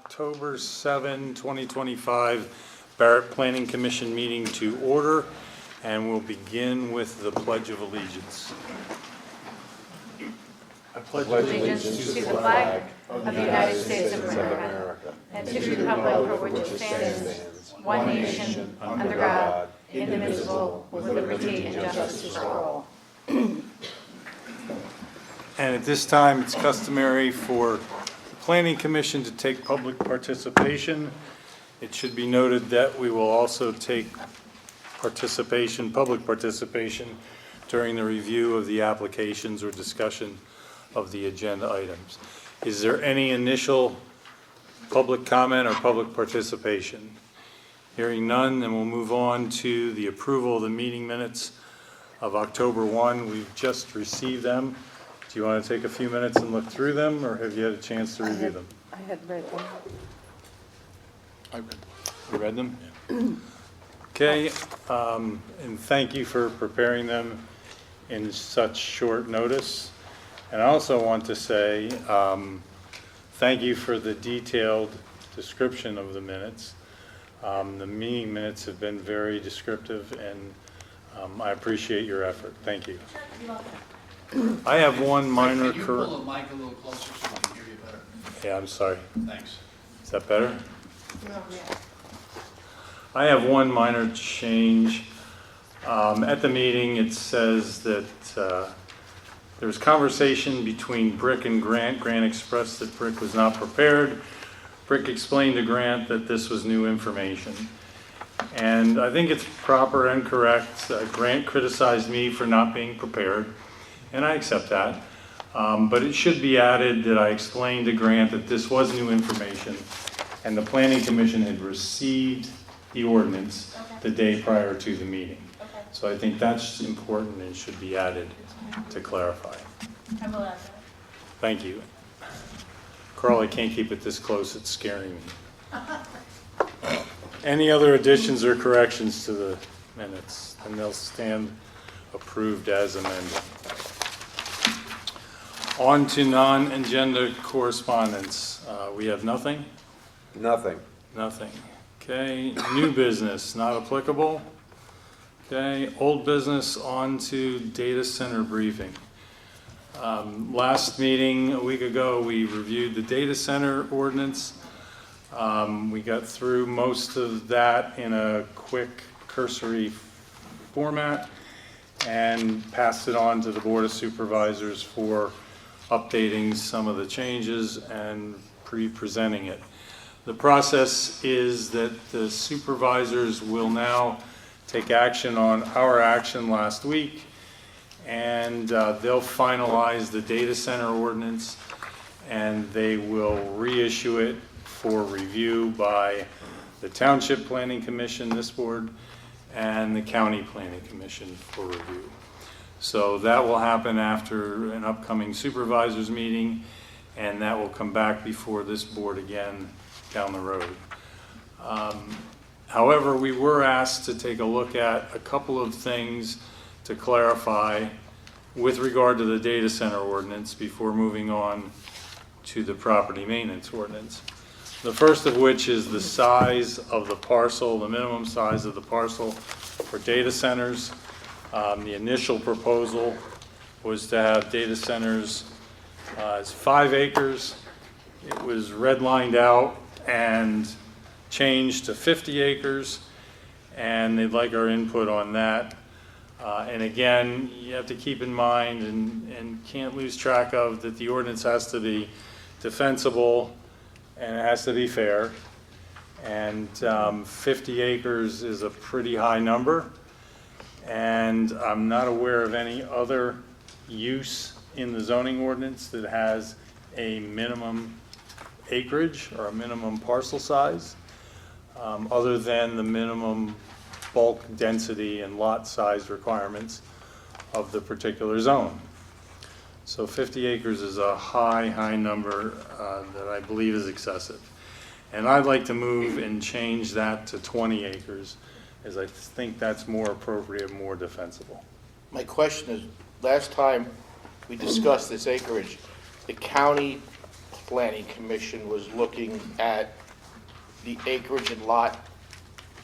October 7, 2025 Barrett Planning Commission meeting to order, and we'll begin with the Pledge of Allegiance. I pledge allegiance to the flag of the United States of America and to the republic for which it stands, one nation, under God, indivisible, with liberty and justice for all. And at this time, it's customary for the Planning Commission to take public participation. It should be noted that we will also take public participation during the review of the applications or discussion of the agenda items. Is there any initial public comment or public participation? Hearing none, then we'll move on to the approval of the meeting minutes of October 1. We've just received them. Do you want to take a few minutes and look through them, or have you had a chance to review them? I had read them. You read them? Okay, and thank you for preparing them in such short notice. And I also want to say thank you for the detailed description of the minutes. The meeting minutes have been very descriptive, and I appreciate your effort. Thank you. I have one minor Can you pull the mic a little closer so we can hear you better? Yeah, I'm sorry. Thanks. Is that better? I have one minor change. At the meeting, it says that there was conversation between Brick and Grant. Grant expressed that Brick was not prepared. Brick explained to Grant that this was new information. And I think it's proper and correct. Grant criticized me for not being prepared, and I accept that. But it should be added that I explained to Grant that this was new information, and the Planning Commission had received the ordinance the day prior to the meeting. So I think that's important and should be added to clarify. I will add that. Thank you. Carl, I can't keep it this close, it's scaring me. Any other additions or corrections to the minutes? And they'll stand approved as amended. On to non-agenda correspondence. We have nothing? Nothing. Nothing. Okay, new business, not applicable. Okay, old business, on to data center briefing. Last meeting, a week ago, we reviewed the data center ordinance. We got through most of that in a quick cursory format and passed it on to the Board of Supervisors for updating some of the changes and pre-presenting it. The process is that the supervisors will now take action on our action last week, and they'll finalize the data center ordinance, and they will reissue it for review by the Township Planning Commission, this board, and the County Planning Commission for review. So that will happen after an upcoming supervisors meeting, and that will come back before this board again down the road. However, we were asked to take a look at a couple of things to clarify with regard to the data center ordinance before moving on to the property maintenance ordinance. The first of which is the size of the parcel, the minimum size of the parcel for data centers. The initial proposal was to have data centers as 5 acres. It was redlined out and changed to 50 acres, and they'd like our input on that. And again, you have to keep in mind and can't lose track of that the ordinance has to be defensible and it has to be fair. And 50 acres is a pretty high number, and I'm not aware of any other use in the zoning ordinance that has a minimum acreage or a minimum parcel size, other than the minimum bulk density and lot size requirements of the particular zone. So 50 acres is a high number that I believe is excessive. And I'd like to move and change that to 20 acres, as I think that's more appropriate, more defensible. My question is, last time we discussed this acreage, the county Planning Commission was looking at the acreage and lot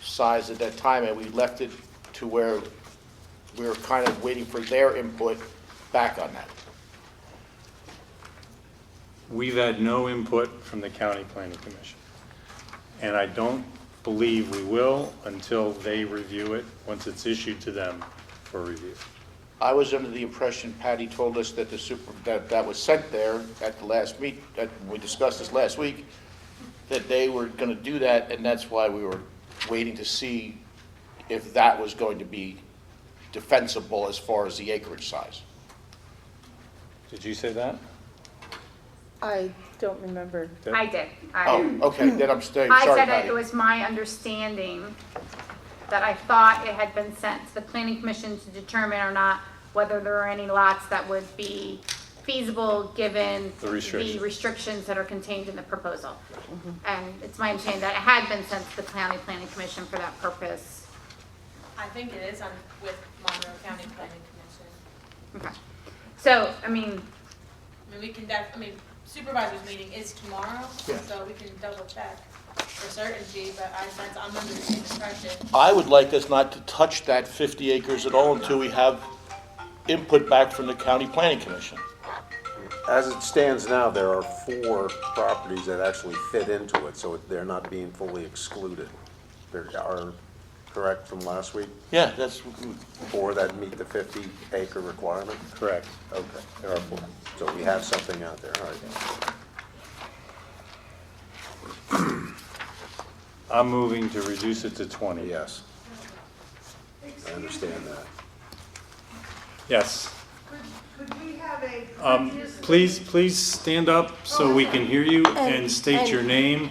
size at that time, and we left it to where we were kind of waiting for their input back on that. We've had no input from the County Planning Commission. And I don't believe we will until they review it, once it's issued to them for review. I was under the impression, Patty told us that that was sent there at the last we discussed this last week, that they were gonna do that, and that's why we were waiting to see if that was going to be defensible as far as the acreage size. Did you say that? I don't remember. I did. Oh, okay, then I'm staying, I sorry, said Patty. it was my understanding that I thought it had been sent to the planning commission to determine or not whether there are any lots that would be feasible given The restrictions. that are contained in the proposal. And it's my understanding that it had been sent to the county planning commission for that purpose. I think it is with Monroe County Planning Commission. Okay. So, I mean, We can supervisor's meeting is tomorrow, Yeah. so we can double check for certainty, but I'm under the same impression. I would like us not to touch that 50 acres at all until we have input back from the County Planning Commission. As it stands now, there are 4 properties that actually fit into it, so they're not being fully excluded. There are, correct from last week, Yeah, that's, 4 that meet the 50-acre requirement? Correct. Okay, there are 4. So we have something out there, all right. I'm moving to reduce it to 20. Yes. I understand that. Yes. Could we have a previous? Please stand up so we can hear you and state your name.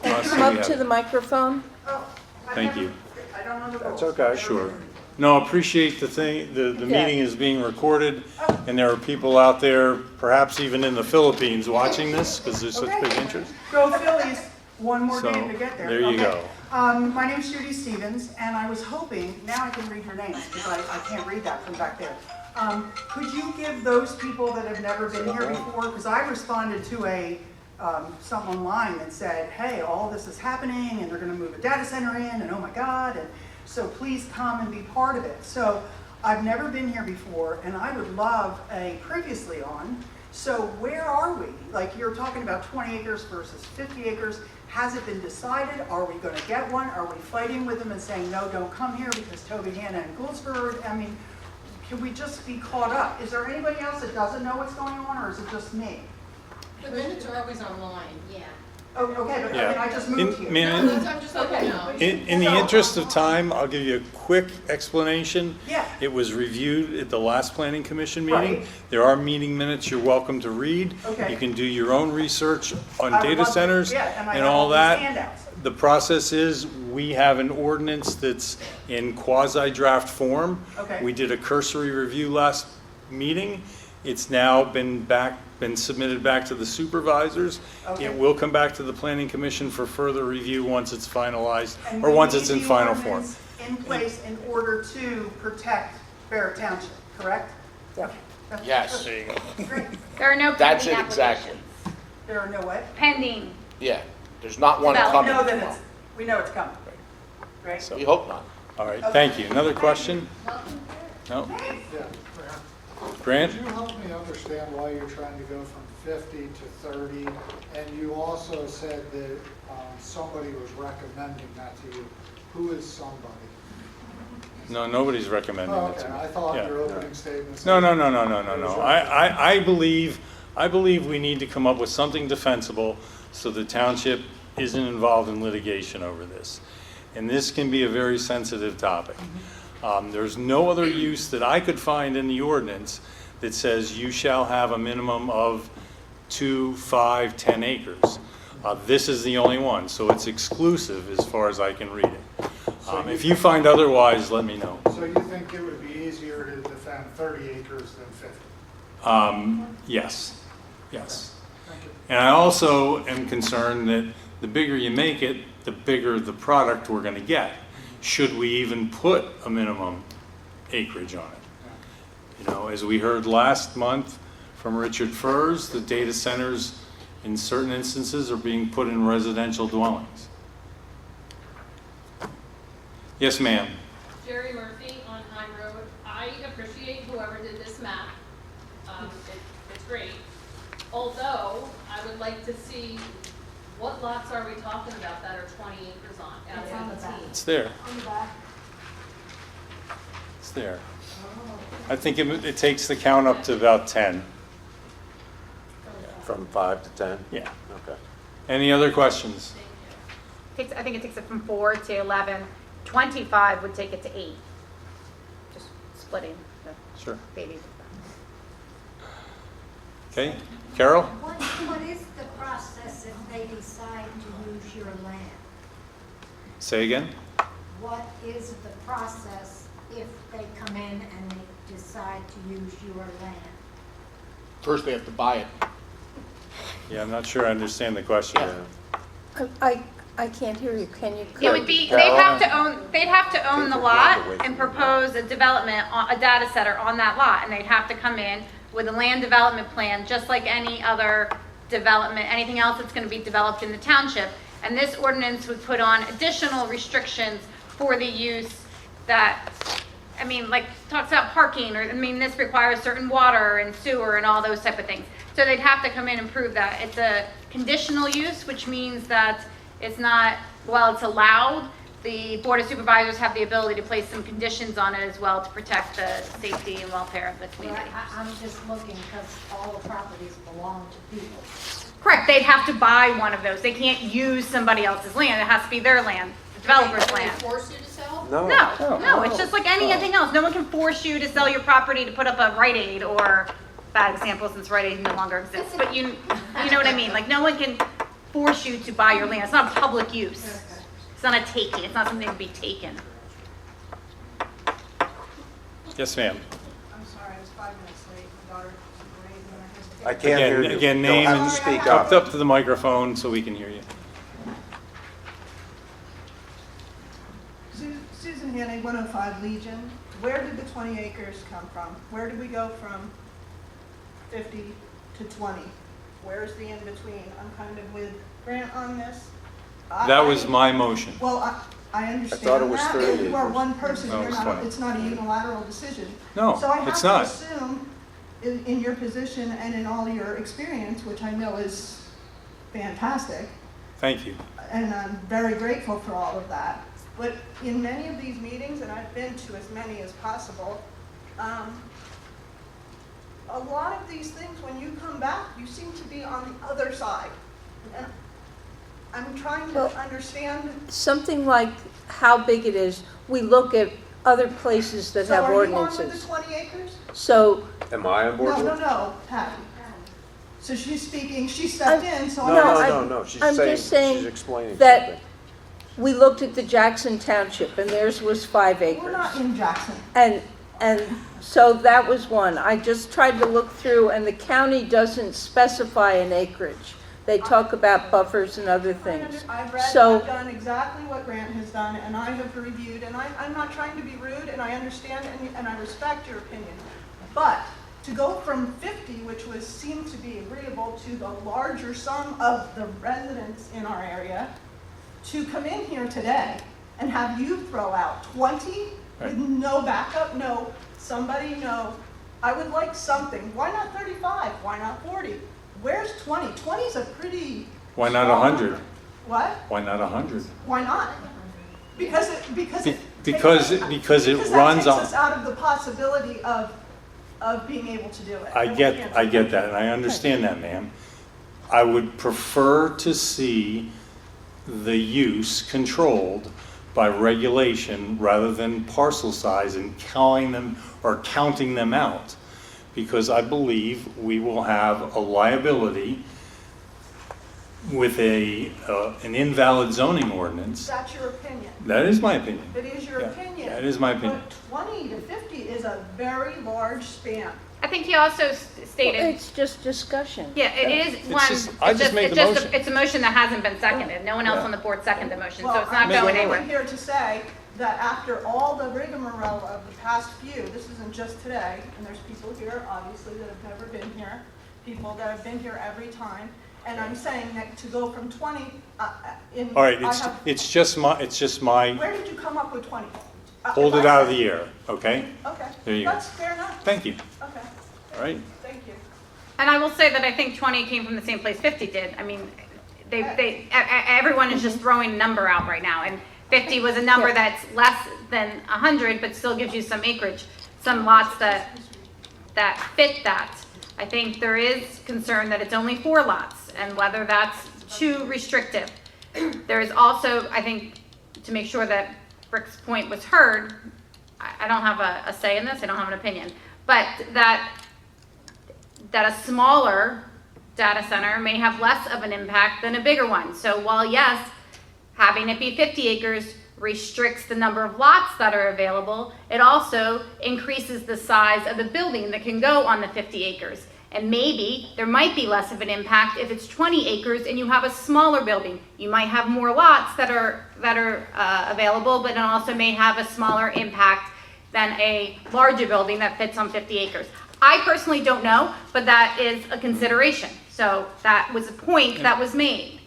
And so come we up have to it. the microphone. Oh, I've Thank never- you. I don't know the That's rules. okay. Sure. No, appreciate the thing, the Yeah. meeting is being recorded, and there are people out there, perhaps even in the Philippines, watching this, because there's such Okay. big interest. Go Phillies, one more So, game to get there. there you Okay. go. My name's Judy Stevens, and I was hoping, now I can read your names, because I can't read that from back there. Could you give those people that have never been here before, because I responded to something online that said, hey, all this is happening, and they're gonna move a data center in, and oh my God, and so please come and be part of it. So I've never been here before, and I would love a previously on. So where are we? Like, you're talking about 20 acres versus 50 acres. Has it been decided? Are we gonna get one? Are we fighting with them and saying, no, don't come here because Toby Hanna and Gouldsford? I mean, can we just be caught up? Is there anybody else that doesn't know what's going on, or is it just me? The minutes are always online, yeah. Oh, okay, but I Yeah. mean, I just moved here. I'm just letting you know. In the interest of time, I'll give you a quick explanation. Yeah. It was reviewed at the last planning commission meeting. Right. There are meeting minutes you're welcome to read. Okay. You can do your own research on I would data love to. centers Yeah, and I and have all all these that. handouts. The process is, we have an ordinance that's in quasi-draft form. Okay. We did a cursory review last meeting. It's now been submitted back to the supervisors. Okay. It will come back to the planning commission for further review once it's finalized, And or we once need it's in the final form. ordinance in place in order to protect Barrett Township, correct? Yeah. yes, Great. there are no that's pending it exactly. applications. There are no what? Pending. Yeah, there's not one Well, We know coming. that we know it's coming. Right? We hope not. All right, thank you. Another question? No? Yeah. Grant? Could you help me understand why you're trying to go from 50 to 30? And you also said that somebody was recommending that to you. Who is somebody? No, nobody's recommending Oh, it okay, to me. I thought Yeah. your opening statement said. No. I believe we need to come up with something defensible so the township isn't involved in litigation over this. And this can be a very sensitive topic. There's no other use that I could find in the ordinance that says you shall have a minimum of 2, 5, 10 acres. This is the only one, so it's exclusive as far as I can read it. If you find otherwise, let me know. So you think it would be easier to defend 30 acres than 50? Yes. Thank you. And I also am concerned that the bigger you make it, the bigger the product we're gonna get. Should we even put a minimum acreage on it? You know, as we heard last month from Richard Furs, the data centers in certain instances, are being put in residential dwellings. Yes, ma'am. Jerry Murphy on High Road. I appreciate whoever did this map. It's great. Although, I would like to see what lots are we talking about that are 20 acres on, out of 18? It's there. It's there. I think it takes the count up to about 10. From 5 to 10? Yeah. Okay. Any other questions? I think it takes it from 4 to 11. 25 would take it to 8. Just splitting the Sure. baby. Okay, Carol? What is the process if they decide to use your land? Say again? What is the process if they come in and they decide to use your land? First, they have to buy it. Yeah, I'm not sure I understand the question. Yeah. I can't hear you. Can you? It would be, Carol? they'd have to own the lot and propose a development, a data center on that lot. And they'd have to come in with a land development plan, just like any other development, anything else that's going to be developed in the township. And this ordinance would put on additional restrictions for the use that, I mean, like, talks about parking, or, I mean, this requires certain water and sewer and all those type of things. So they'd have to come in and prove that. It's a conditional use, which means that it's not, while it's allowed, the Board of Supervisors have the ability to place some conditions on it as well to protect the safety and welfare of the Well, community. I'm just looking because all the properties belong to people. Correct, they'd have to buy one of those. They can't use somebody else's land. It has to be their land, the developer's Can they land. force you to sell? No. No, it's just like anything else. No one can force you to sell your property to put up a Rite Aid, or, bad example since Rite Aid no longer exists, but you know what I mean? Like, no one can force you to buy your land. It's not public use. It's not a taking. It's not something to be taken. Yes, ma'am. I'm sorry, I was 5 minutes late. My daughter was great and I hesitated. I can't hear you. Again, You'll name have and to speak talk up. up to the microphone so we can hear you. Susan Haney, 105 Legion. Where did the 20 acres come from? Where did we go from 50 to 20? Where's the in-between? I'm kind of with Grant on this. That was my motion. Well, I understand thought it was that, 30 but you are acres. one person, No, you're it's not, 20. it's not a unilateral decision. No, So I have it's to not. assume, in your position and in all your experience, which I know is fantastic, Thank you. and I'm very grateful for all of that. But in many of these meetings, and I've been to as many as possible, a lot of these things, when you come back, you seem to be on the other side. And I'm trying to Well, understand. Something like how big it is, we look at other places that So have are you on with ordinances. the 20 acres? So, Am I on board with it? No, Patty. So she's speaking, she stepped in, so No, I'm asking. no. She's I'm saying, just saying she's explaining that something. we looked at the Jackson Township, and theirs was 5 We're acres. not in Jackson. And so that was one. I just tried to look through, and the county doesn't specify an acreage. They talk about buffers and other things. I've read, So- I've done exactly what Grant has done, and I have reviewed, and I'm not trying to be rude, and I understand and I respect your opinion. But to go from 50, which seemed to be agreeable to the larger sum of the residents in our area, to come in here today and have you throw out 20 with no backup, no somebody, no, I would like something. Why not 35? Why not 40? Where's 20? 20 is a pretty. Why not small 100? number. What? Why not 100? Why not? Because it Because it because runs that takes on. us out of the possibility of being able to do it. I And we get can't do that, and I understand that, ma'am. I would prefer to see the use controlled by regulation rather than parcel size and counting them out. Because I believe we will have a liability with an invalid zoning ordinance. That's your opinion. That is my opinion. It is your Yeah, opinion. that is my opinion. But 20 to 50 is a very large span. I think he also stated, It's just discussion. yeah, it is It's one, just- I just made the motion. it's a motion that hasn't been seconded. No one else Yeah. on the board seconded the motion, so Well, it's not I'm going only anywhere. here to say that after all the rigmarole of the past few, this isn't just today, and there's people here, obviously, that have never been here, people that have been here every time, And I'm saying that to go from 20, All right, it's just my, where did you come up with 20? hold it out of the air, okay? Okay. There you go. That's fair enough. Thank you, Okay, all right? thank you. And I will say that I think 20 came from the same place 50 did. I mean, everyone is just throwing a number out right now, and 50 was a number that's less than 100, but still gives you some acreage, some lots that fit that. I think there is concern that it's only 4 lots, and whether that's too restrictive. There is also, I think, to make sure that Rick's point was heard, I don't have a say in this, I don't have an opinion, but that a smaller data center may have less of an impact than a bigger one. So while yes, having it be 50 acres restricts the number of lots that are available, it also increases the size of the building that can go on the 50 acres. And maybe there might be less of an impact if it's 20 acres and you have a smaller building. You might have more lots that are available, but it also may have a smaller impact than a larger building that fits on 50 acres. I personally don't know, but that is a consideration. So that was a point that was made.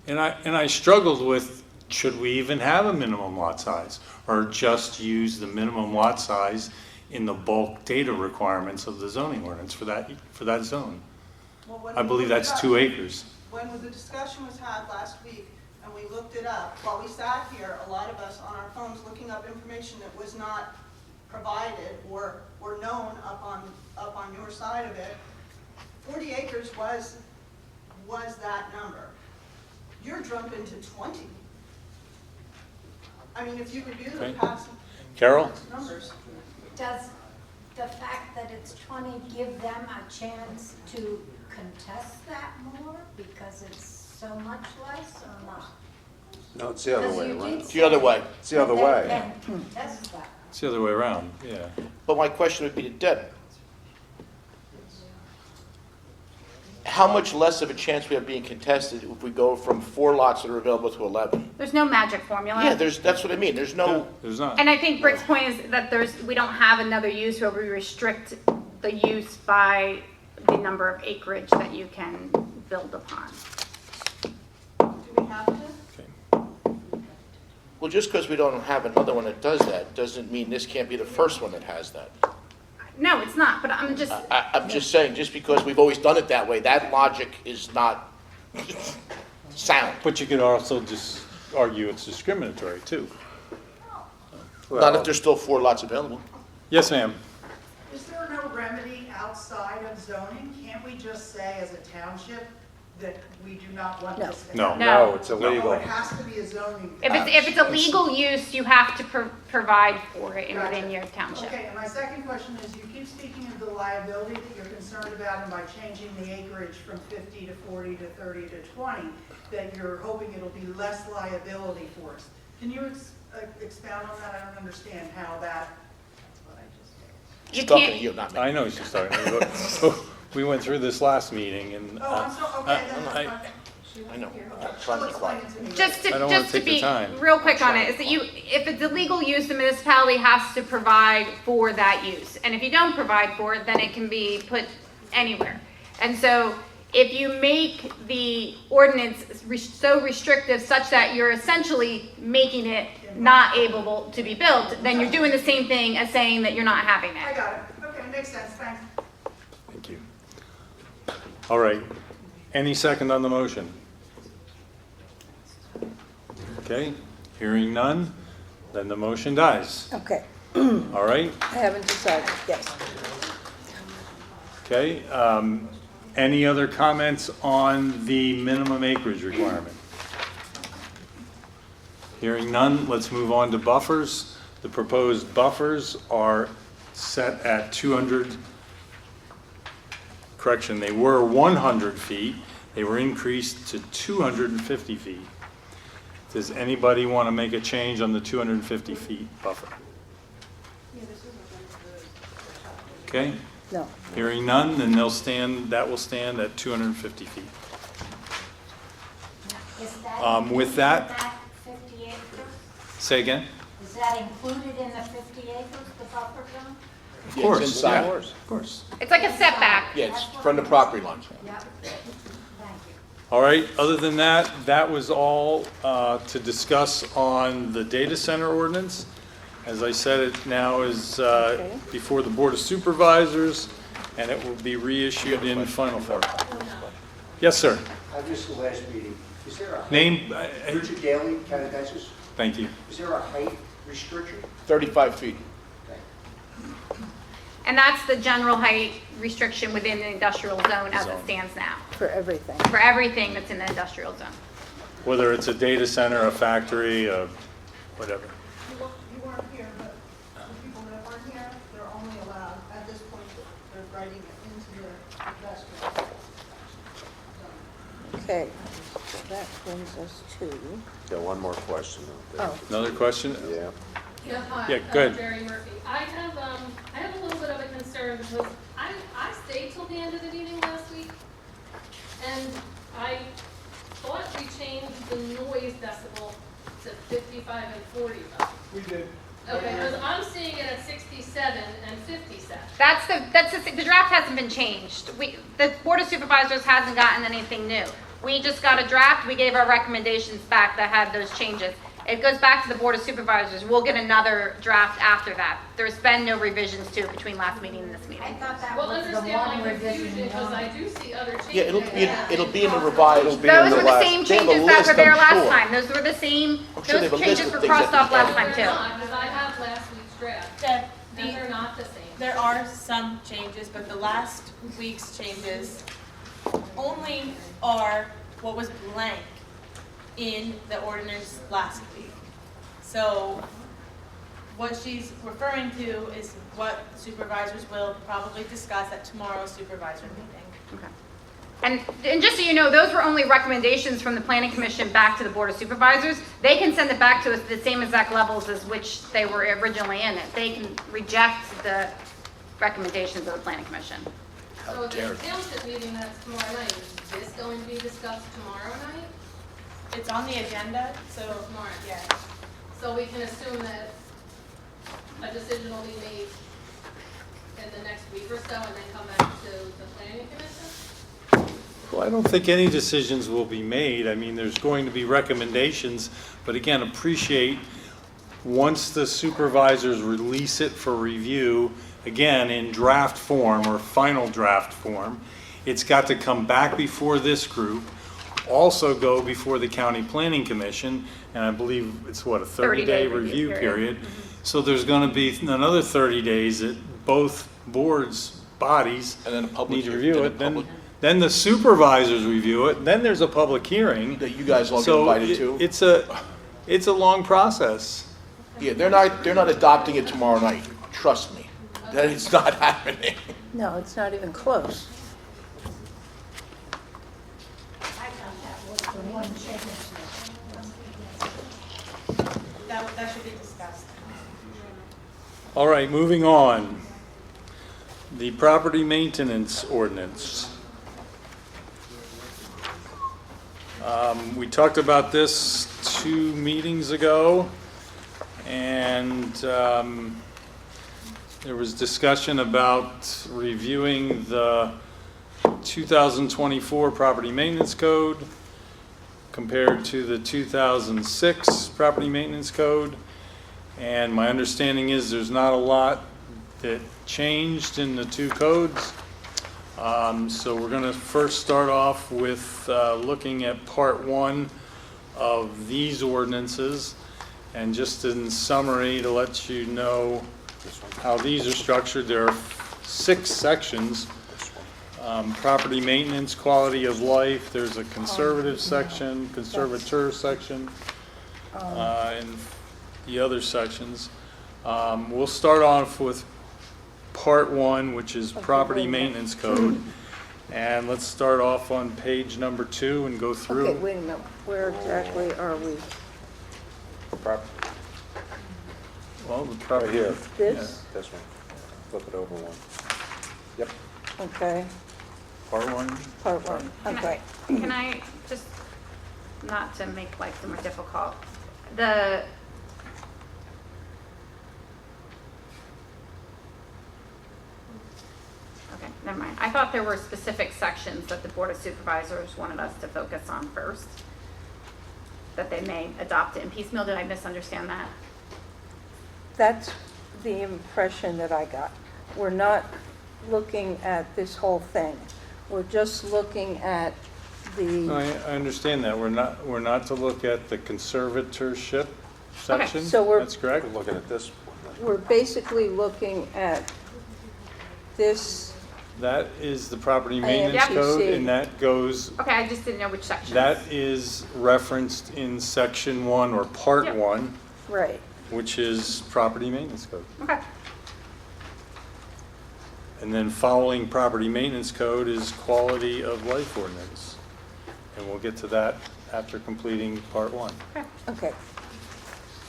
And I struggled with, should we even have a minimum lot size? Or just use the minimum lot size in the bulk data requirements of the zoning ordinance for that zone? Well, when I we believe looked it that's up- 2 acres. When the discussion was had last week, and we looked it up, while we sat here, a lot of us on our phones looking up information that was not provided or known up on your side of it, 40 acres was that number. You're jumping to 20. I mean, if you review the Okay. past Carol? numbers. Does the fact that it's 20 give them a chance to contest that more because it's so much less or not? No, it's the other Because way you did around. It's the other way. It's the other say way. they can contest that. It's the other way around, yeah. But my question would be to Deb. How much less of a chance we have being contested if we go from 4 lots that are available to 11? There's no magic formula. Yeah, that's what I mean. There's no, There's not. And I think Rick's point is that we don't have another use where we restrict the use by the number of acreage that you can build upon. Do we have to? well, just because we don't have another one that does that, doesn't mean this can't be the first one that has that. No, it's not, but I'm just, I'm just saying, just because we've always done it that way, that logic is not sound. But you could also just argue it's discriminatory too. Not if there's still 4 lots available. Yes, ma'am. Is there no remedy outside of zoning? Can't we just say as a township that we do not want No. this to No. happen? No. No, it's Oh, illegal. it has to be a zoning. if it's a legal use, you have to provide for it within Gotcha. your township. Okay, and my second question is, you keep speaking of the liability that you're concerned about, and by changing the acreage from 50 to 40 to 30 to 20, that you're hoping it'll be less liability for us. Can you expound on that? I don't understand how that. You Stuck in can't, you, not me. I know what she's talking about. We went through this last meeting and. Oh, I'm so, okay, then that's fine. I know. I'm trying She'll to be explain quiet. it to me. just I don't wanna to take the be time. real quick on it, is that if it's a legal use, the municipality has to provide for that use. And if you don't provide for it, then it can be put anywhere. And so if you make the ordinance so restrictive such that you're essentially making it not able to be built, then you're doing the same thing as saying that you're not having I it. got it. Okay, makes sense, thanks. Thank you. All right. Any second on the motion? Okay, hearing none, then the motion dies. Okay, All right, I haven't decided, yes. okay. Any other comments on the minimum acreage requirement? Hearing none, let's move on to buffers. The proposed buffers are set at 200, correction, they were 100 feet. They were increased to 250 feet. Does anybody want to make a change on the 250 feet buffer? Okay, No, hearing none, then that will stand at 250 feet. Is that With included that- in that 50 acres? Say again? Is that included in the 50 acres, the buffer zone? Of Yeah, course, it's inside. yeah, of course. It's like a setback. Yeah, it's from the property line. Yep. Thank you. All right, other than that, that was all to discuss on the data center ordinance. As I said, it now is before the Board of Supervisors, and it will be reissued in final form. Yes, sir. I missed the last meeting. Is there a height? Name, Richard Daly, Canadiensis. thank you. Is there a height restriction? 35 feet. And that's the general height restriction within the industrial zone as it stands now, For everything. for everything that's in the industrial zone. Whether it's a data center, a factory, whatever. You weren't here, but the people that weren't here, they're only allowed, at this point, they're writing it into their investment. Okay, so that brings us to, Got one more question. oh, Another question? Yeah. Yeah, hi. Yeah, go ahead. Jerry Murphy. I have a little bit of a concern because I stayed till the end of the meeting last week, and I thought we changed the noise decibel to 55 and 45. We did. Okay, because I'm seeing it at 67 and 57. The draft hasn't been changed. The Board of Supervisors hasn't gotten anything new. We just got a draft, we gave our recommendations back that had those changes. It goes back to the Board of Supervisors. We'll get another draft after that. There's been no revisions to it between last meeting and this I meeting. thought that Well, was the understand one my confusion revision. because I do see other changes. Yeah, it'll be in the revised. Those were the same They have a changes that list, were there I'm last sure. time. Those were the same, I'm sure they have those a list changes of were things crossed that off last They're time too. not, because I have last week's draft, That and they're not the same. there are some changes, but the last week's changes only are what was blank in the ordinance last week. So what she's referring to is what supervisors will probably discuss at tomorrow's supervisor meeting. And just so you know, those were only recommendations from the Planning Commission back to the Board of Supervisors. They can send it back to us at the same exact levels as which they were originally in it. They can reject the recommendations of the Planning Commission. So the township meeting that's tomorrow night, is this going to be discussed tomorrow night? It's on the agenda, so Tomorrow. yeah. So we can assume that a decision will be made in the next week or so and then come back to the planning commission? Well, I don't think any decisions will be made. I mean, there's going to be recommendations, but again, appreciate once the supervisors release it for review, again, in draft form or final draft form, it's got to come back before this group, also go before the County Planning Commission, and I believe it's what, a 30-day 30-day review review period. So there's going to be another 30 days that both boards, bodies And then a public need to hearing, review then it. a Then, public- then the supervisors review it, then there's a public hearing. That you guys all get So invited to. it's a long process. Yeah, they're not adopting it tomorrow night. Trust me. That it's not happening. no, it's not even close. I thought that was the one change. That should be discussed. All right, moving on. The Property Maintenance Ordinance. We talked about this 2 meetings ago, and there was discussion about reviewing the 2024 Property Maintenance Code compared to the 2006 Property Maintenance Code. And my understanding is there's not a lot that changed in the 2 codes. So we're going to first start off with looking at Part 1 of these ordinances. And just in summary, to let you know how these are structured, there are 6 sections. Property maintenance, quality of life, there's a conservative section, conservateur section, and the other sections. We'll start off with Part 1, which is Property Maintenance Code. And let's start off on page number 2 and go through. Okay, wait a minute, where exactly are we? Well, the property. Right here. This? This one. Flip it over one. Yep. Okay, Part 1. part 1, okay. Can I just, not to make life more difficult, the, okay, never mind. I thought there were specific sections that the Board of Supervisors wanted us to focus on first, that they may adopt it in piecemeal. Did I misunderstand that? That's the impression that I got. We're not looking at this whole thing. We're just looking at No, the, I understand that. We're not to look at the conservatorship section. So we're- That's correct? We're looking at this one. we're basically looking at this, That is the property I maintenance am code, PC. and that goes, Okay, I just didn't know which sections. that is referenced in section 1 or part Yep. 1, right. which is property maintenance code. Okay. And then following property maintenance code is quality of life ordinance. And we'll get to that after completing part 1. Okay,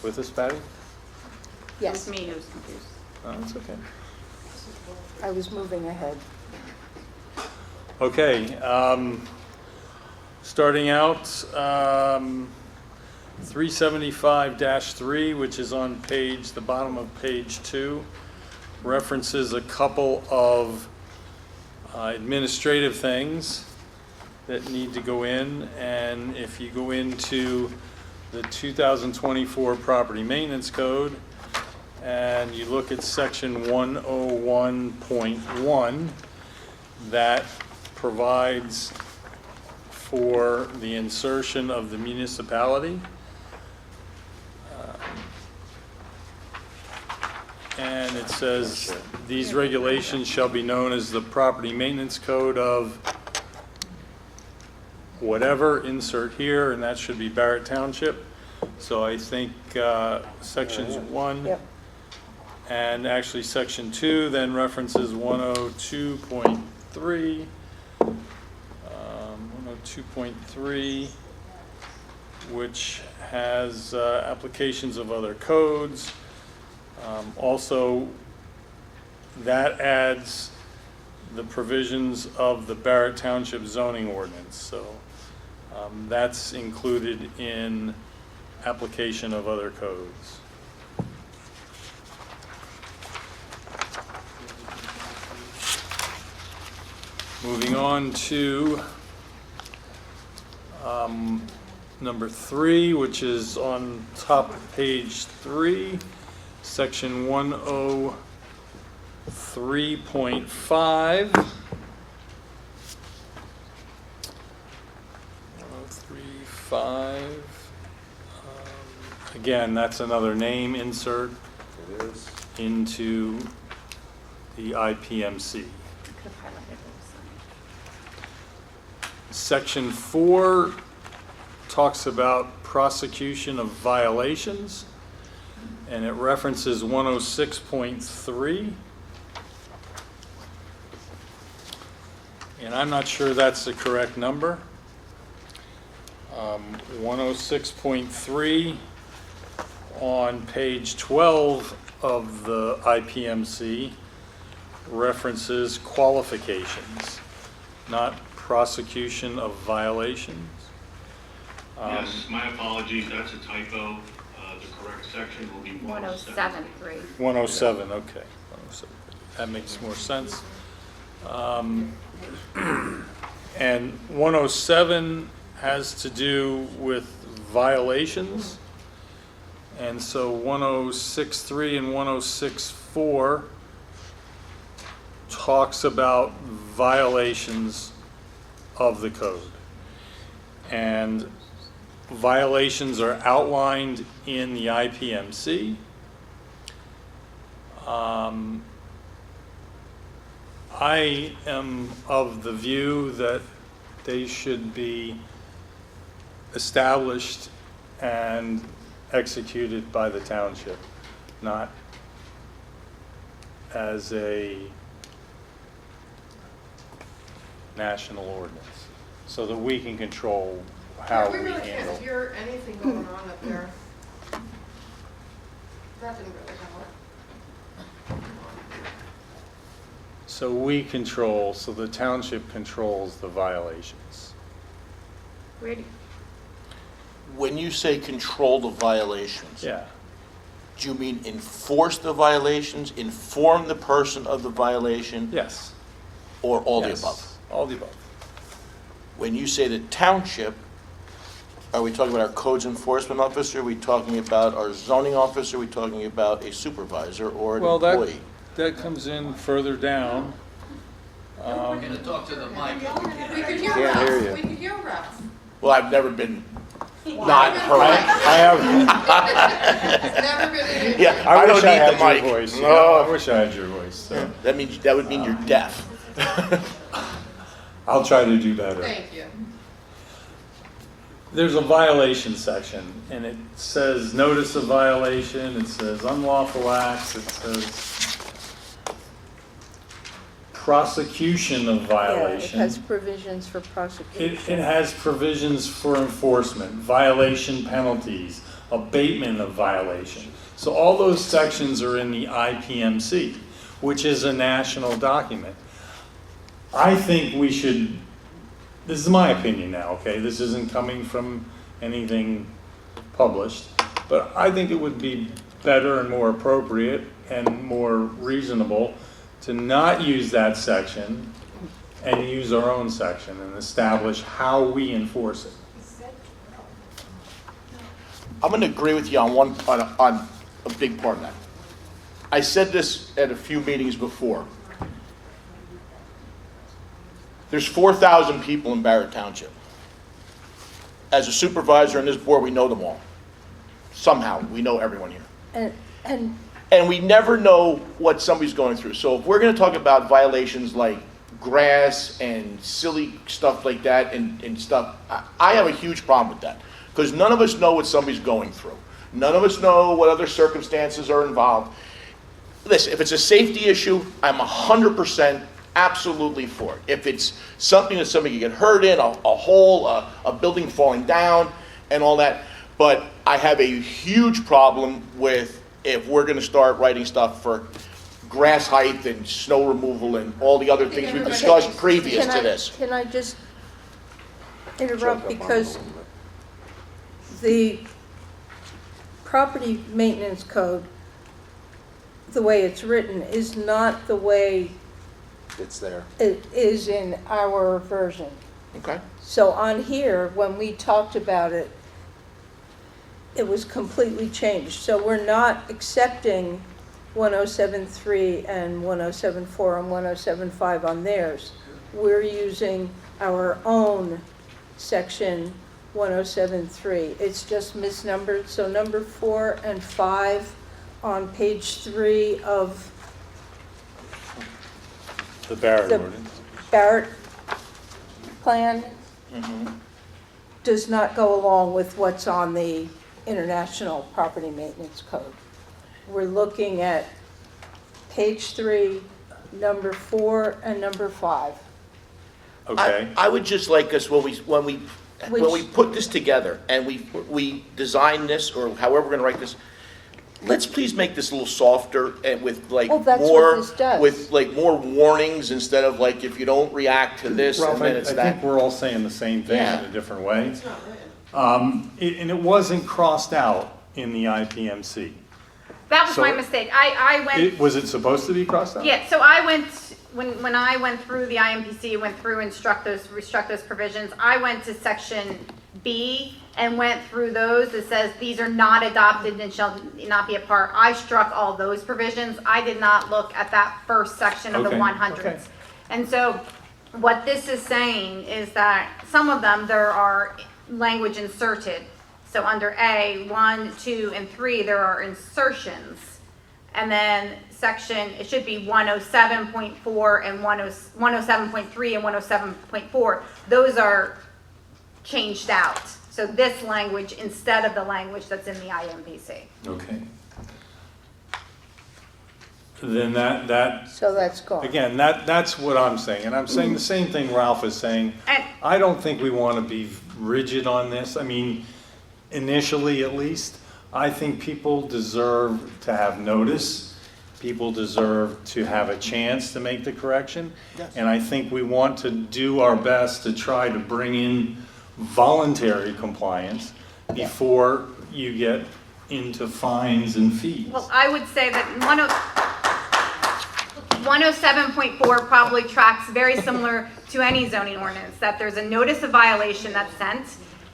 With us, Patty? It was yes, me who was confused. Oh, that's okay. I was moving ahead. Okay, starting out, 375-3, which is on the bottom of page 2, references a couple of administrative things that need to go in, and if you go into the 2024 Property Maintenance Code, and you look at section 101.1, that provides for the insertion of the municipality. And it says, these regulations shall be known as the Property Maintenance Code of whatever, insert here, and that should be Barrett Township. So I think sections 1 Yep. and actually section 2 then references 102.3, 102.3, which has applications of other codes. Also, that adds the provisions of the Barrett Township zoning ordinance. So that's included in application of other codes. Moving on to number 3, which is on top of page 3, section 103.5. 103.5. Again, that's another name insert It is. into the IPMC. Could have highlighted those. Section 4 talks about prosecution of violations, and it references 106.3. And I'm not sure that's the correct number. 106.3 on page 12 of the IPMC references qualifications, not prosecution of violations. Yes, my apologies, that's a typo. The correct section will be 107. 107.3. 107, okay. 107. That makes more sense. And 107 has to do with violations. And so 106.3 and 106.4 talks about violations of the code. And violations are outlined in the IPMC. I am of the view that they should be established and executed by the township, not as a national ordinance, so that we can control how we really handle. can't hear anything going on up there. That didn't really help. So we control, so the township controls the violations. Where do When you say control the violations, Yeah, do you mean enforce the violations, inform the person of the violation? yes. or all the Yes, above? All the above. When you say the township, are we talking about our codes enforcement officer? Are we talking about our zoning officer? Are we talking about a supervisor or an Well, employee? that comes in further down. We're gonna talk to the mic. We could hear Can't hear Ralph, you. we could hear Ralph. Well, I've never been not heard. I have, It's never been an Yeah, I I don't wish need I had the mic. your voice. No. I wish I had your voice, so That would mean you're deaf. I'll try to do better. Thank you. There's a violation section, and it says notice of violation, it says unlawful acts, it says prosecution of Yeah, it violation. has provisions for It prosecution. has provisions for enforcement, violation penalties, abatement of violation. So all those sections are in the IPMC, which is a national document. I think we should, this is my opinion now, okay? This isn't coming from anything published, but I think it would be better and more appropriate and more reasonable to not use that section and use our own section and establish how we enforce it. I'm going to agree with you on a big part of that. I said this at a few meetings before. There's 4,000 people in Barrett Township. As a supervisor on this board, we know them all. Somehow, we know everyone here. And we never know what somebody's going through. So if we're going to talk about violations like grass and silly stuff like that and stuff, I have a huge problem with that. Because none of us know what somebody's going through. None of us know what other circumstances are involved. Listen, if it's a safety issue, I'm 100% absolutely for it. If it's something that somebody can get hurt in, a hole, a building falling down, and all that. But I have a huge problem with if we're going to start writing stuff for grass height and snow removal and all the other things we've discussed previous to this. Can I just interrupt, because the property maintenance code, the way it's written, is not the way It's there. it is in our version. Okay. So on here, when we talked about it, it was completely changed. So we're not accepting 107.3 and 107.4 and 107.5 on theirs. We're using our own section 107.3. It's just misnumbered. So number 4 and 5 on page 3 of The Barrett the ordinance. Barrett plan does not go along with what's on the International Property Maintenance Code. We're looking at page 3, number 4, and number 5. Okay. I would just like us, when we put this together and we design this, or however we're going to write this, let's please make this a little softer and with like Well, that's what more, this does. with like more warnings instead of like, if you don't react to this, Ralph, and I then it's think that. we're all saying the same thing Yeah. in a different way. And it wasn't crossed out in the IPMC. That was So my mistake. I went, Was it supposed to be crossed out? yeah, so I went, when I went through the IMPC, went through and struck those provisions, I went to section B and went through those. It says these are not adopted and shall not be a part. I struck all those provisions. I did not look at that first section of the Okay, 100s. okay. And so what this is saying is that some of them, there are language inserted. So under A, 1, 2, and 3, there are insertions. And then section, it should be 107.4 and 107.3 and 107.4. Those are changed out. So this language instead of the language that's in the IMPC. Okay. Then that So that's gone. again, that's what I'm saying. And I'm saying the same thing Ralph is saying. And I don't think we want to be rigid on this. I mean, initially at least, I think people deserve to have notice. People deserve to have a chance to make the correction. Yes. And I think we want to do our best to try to bring in voluntary compliance before you get into fines and fees. well, I would say that 107.4 probably tracks very similar to any zoning ordinance, that there's a notice of violation that's sent.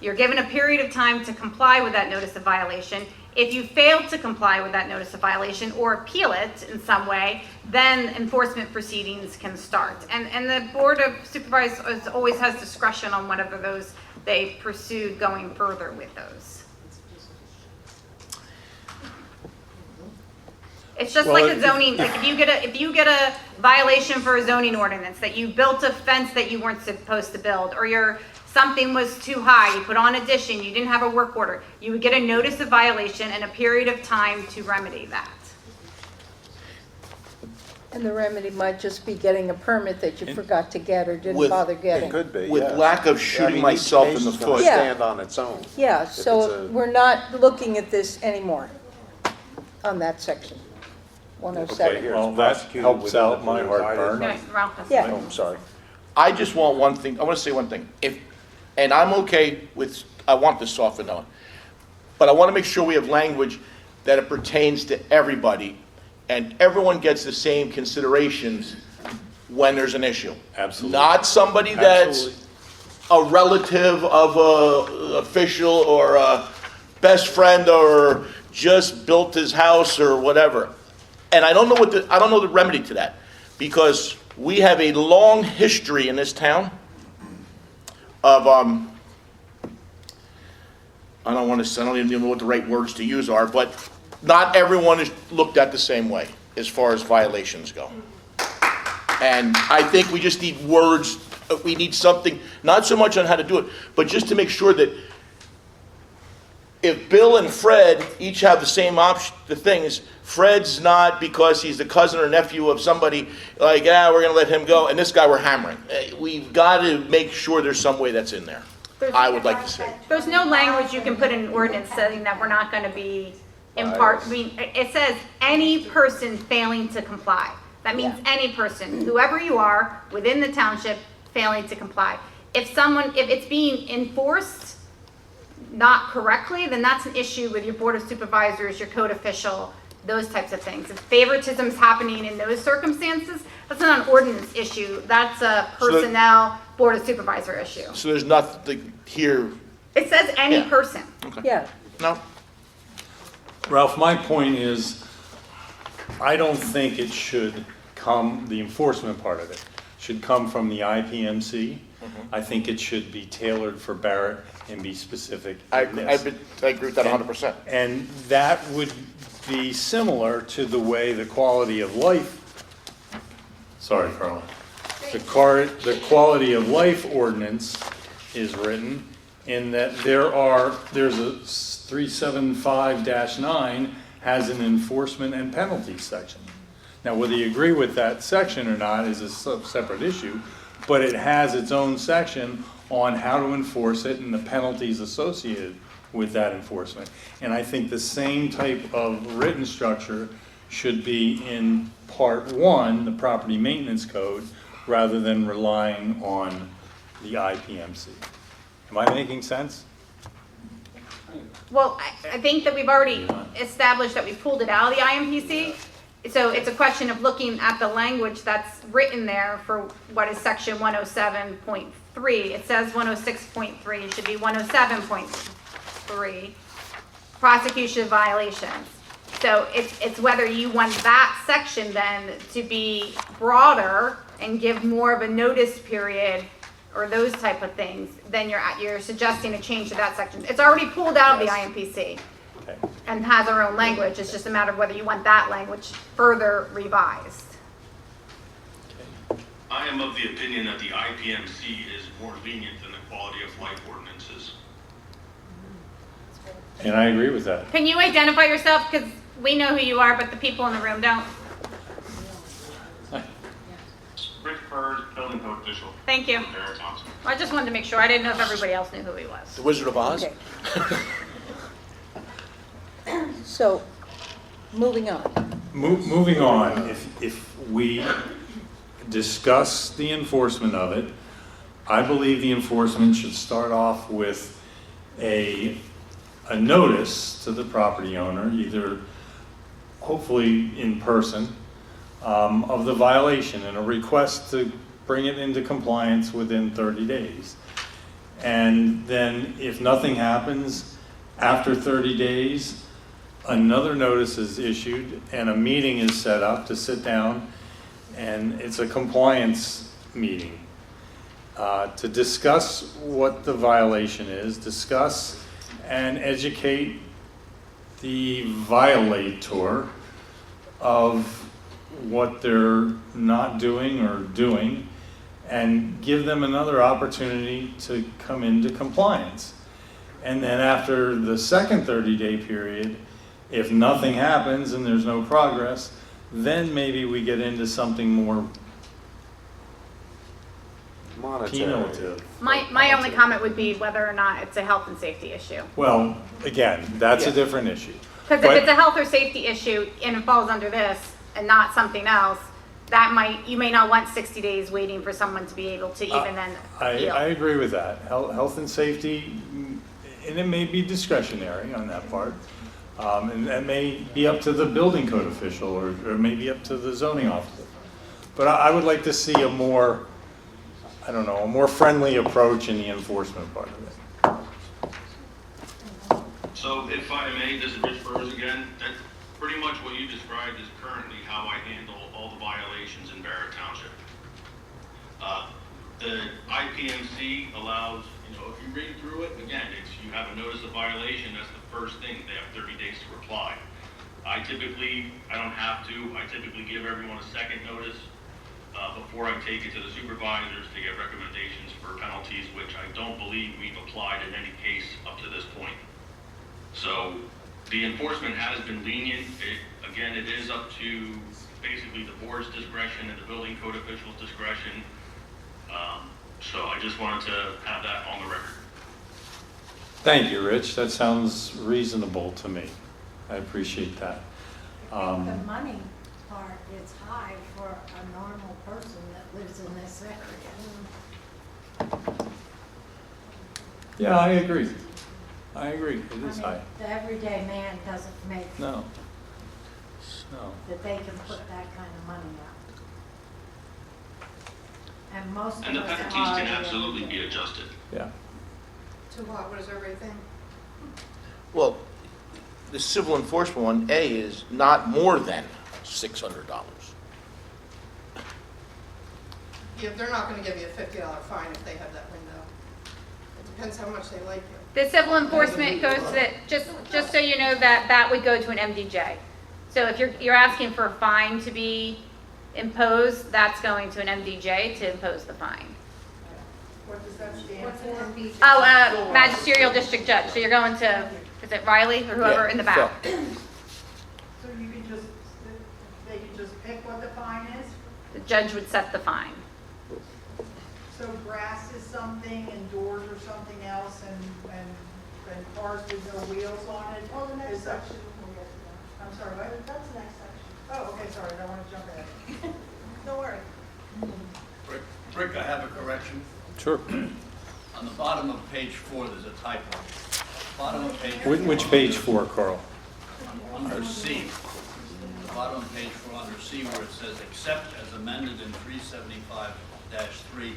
You're given a period of time to comply with that notice of violation. If you fail to comply with that notice of violation or appeal it in some way, then enforcement proceedings can start. And the Board of Supervisors always has discretion on whatever those they pursue going further with those. It's just Well, like a zoning, like if you get a violation for a zoning ordinance, that you built a fence that you weren't supposed to build, or something was too high, you put on addition, you didn't have a work order, you would get a notice of violation and a period of time to remedy that. And the remedy might just be getting a permit that you forgot to get or didn't With- bother It getting. could be, With yeah. lack of I shooting mean, myself each in the case is gonna foot. Yeah. stand on its own. Yeah, it's so a- we're not looking at this anymore on that section, Okay, 107. here, Well, it's that prosecuted helps within out the my blue heartburn. guidance. Anyway, Ralph has Yeah. Oh, I'm sorry. I just want one thing, I want to say one thing. And I'm okay with, I want this softened on, but I want to make sure we have language that it pertains to everybody, and everyone gets the same considerations when there's an issue. Absolutely. Not somebody that's Absolutely. a relative of a official or a best friend or just built his house or whatever. And I don't know the remedy to that, because we have a long history in this town of I don't even know what the right words to use are, but not everyone is looked at the same way as far as violations go. And I think we just need words, we need something, not so much on how to do it, but just to make sure that if Bill and Fred each have the same the things, Fred's not because he's the cousin or nephew of somebody, like, we're going to let him go, and this guy we're hammering. We've got to make sure there's some way that's in there. I would like to see. There's no language you can put in an ordinance saying that we're not going to be it says any person failing to comply. That means any person, whoever you are, within the township, failing to comply. If it's being enforced not correctly, then that's an issue with your Board of Supervisors, your code official, those types of things. If favoritism is happening in those circumstances, that's not an ordinance issue. That's a personnel Board of Supervisor issue. So there's nothing here. It says any Yeah. person. Yeah, No? Ralph, my point is, I don't think it should the enforcement part of it should come from the IPMC. I think it should be tailored for Barrett and be specific. I in this. agree with that 100%. And that would be similar to the way the quality of life, sorry, Carla, the quality of life ordinance is written, in that there's a 375-9 has an enforcement and penalties section. Now, whether you agree with that section or not is a separate issue, but it has its own section on how to enforce it and the penalties associated with that enforcement. And I think the same type of written structure should be in Part 1, the Property Maintenance Code, rather than relying on the IPMC. Am I making sense? Well, I think that we've already established that we pulled it out of the IMPC. So it's a question of looking at the language that's written there for what is section 107.3. It says 106.3, it should be 107.3, prosecution of violations. So it's whether you want that section then to be broader and give more of a notice period or those type of things, then you're suggesting a change to that section. It's already pulled out of the IMPC. Okay. And has our own language. It's just a matter of whether you want that language further revised. I am of the opinion that the IPMC is more lenient than the quality of life ordinances. And I agree with that. Can you identify yourself? Because we know who you are, but the people in the room don't. Rick Furs, building code official. Thank you. Barrett Township. I just wanted to make sure. I didn't know if everybody else knew who he was. The Wizard of Oz? okay. So, moving on. Moving on, if we discuss the enforcement of it, I believe the enforcement should start off with a notice to the property owner, either hopefully in person, of the violation and a request to bring it into compliance within 30 days. And then if nothing happens after 30 days, another notice is issued and a meeting is set up to sit down, and it's a compliance meeting to discuss what the violation is, discuss and educate the violator of what they're not doing or doing, and give them another opportunity to come into compliance. And then after the second 30-day period, if nothing happens and there's no progress, then maybe we get into something more punitive. My only comment would be whether or not it's a health and safety issue. Well, again, that's a different issue. Because if it's a health or safety issue and it falls under this and not something else, you may not want 60 days waiting for someone to be able to even then appeal. I agree with that. Health and safety, and it may be discretionary on that part. And that may be up to the building code official or maybe up to the zoning officer. But I would like to see a more, I don't know, a more friendly approach in the enforcement part of it. So if I may, this is Rich Burrs again. That's pretty much what you described is currently how I handle all the violations in Barrett Township. The IPMC allows, if you read through it, again, you have a notice of violation, that's the first thing. They have 30 days to reply. I don't have to, I typically give everyone a second notice before I take it to the supervisors to get recommendations for penalties, which I don't believe we've applied in any case up to this point. So the enforcement has been lenient. Again, it is up to basically the board's discretion and the building code official's discretion. So I just wanted to have that on the record. Thank you, Rich. That sounds reasonable to me. I appreciate that. The money part is high for a normal person that lives in this area. Yeah, I agree. It is high. The everyday man doesn't make No. that they can put that kind of money up. And most of us And the are penalties hard can every absolutely day. be adjusted. Yeah. To what does everybody think? Well, the civil enforcement one, A, is not more than $600. Yeah, they're not gonna give you a $50 fine if they have that window. It depends how much they like you. The civil enforcement goes to, just so you know, that would go to an MDJ. So if you're asking for a fine to be imposed, that's going to an MDJ to impose the fine. What does that stand for? Oh, magisterial district judge. So you're going to, is it Riley or whoever in the back? So you can just, they can just pick what the fine is? The judge would set the fine. So grass is something and doors are something else and cars with no wheels on it? Well, the next is that- section. I'm sorry, what? That's the next section. Oh, okay, sorry, I don't want to jump ahead. Don't worry. Rick, I have a correction. Sure. On the bottom of page 4, there's a typo. Bottom of page Which page 4, Carl? Under C. The bottom of page 4 under C where it says, except as amended in 375-3,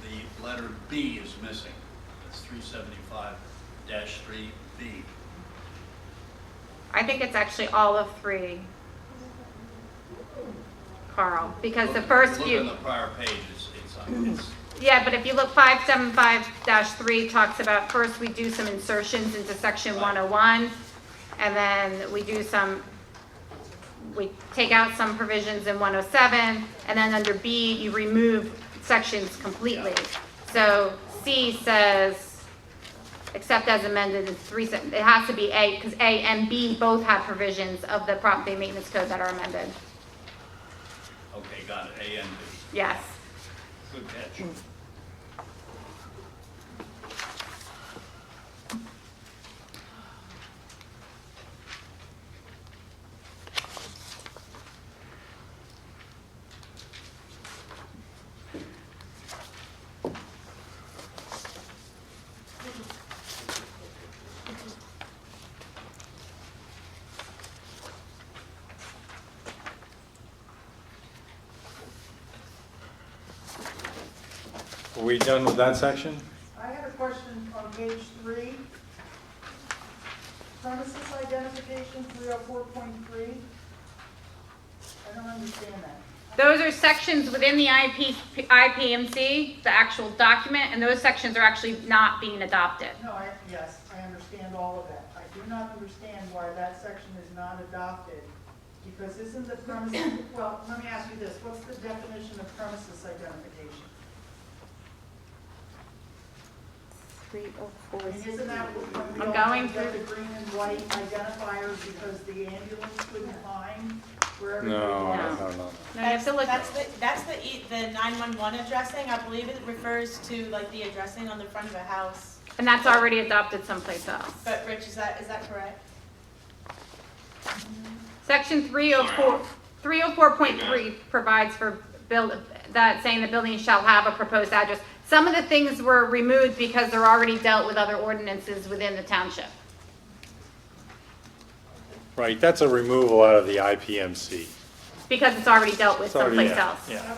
the letter B is missing. That's 375-3B. I think it's actually all of 3, Carl, because the first Look few. on the prior page, it's Yeah, but if you look 575-3 talks about first we do some insertions into section 101, and then we take out some provisions in 107, and then under B, you remove sections completely. So C says, except as amended in it has to be A, because A and B both have provisions of the property maintenance code that are amended. okay, got it, A and B. Yes. Good catch. Are we done with that section? I have a question on page 3. Premises identification, 304.3. I don't understand that. Those are sections within the IPMC, the actual document, and those sections are actually not being adopted. No, yes, I understand all of that. I do not understand why that section is not adopted, because isn't the premises, well, let me ask you this, what's the definition of premises identification? 304. I mean, isn't that when we I'm all going get the green and white identifiers because the ambulance couldn't find where everybody No, was? no. No, you have to look. That's the 911 addressing. I believe it refers to like the addressing on the front of a house. And that's already adopted someplace else. But Rich, is that correct? Section 304.3 provides for that saying the building shall have a proposed address. Some of the things were removed because they're already dealt with other ordinances within the township. Right, that's a removal out of the IPMC. Because it's already dealt with It's already- someplace else. Yeah.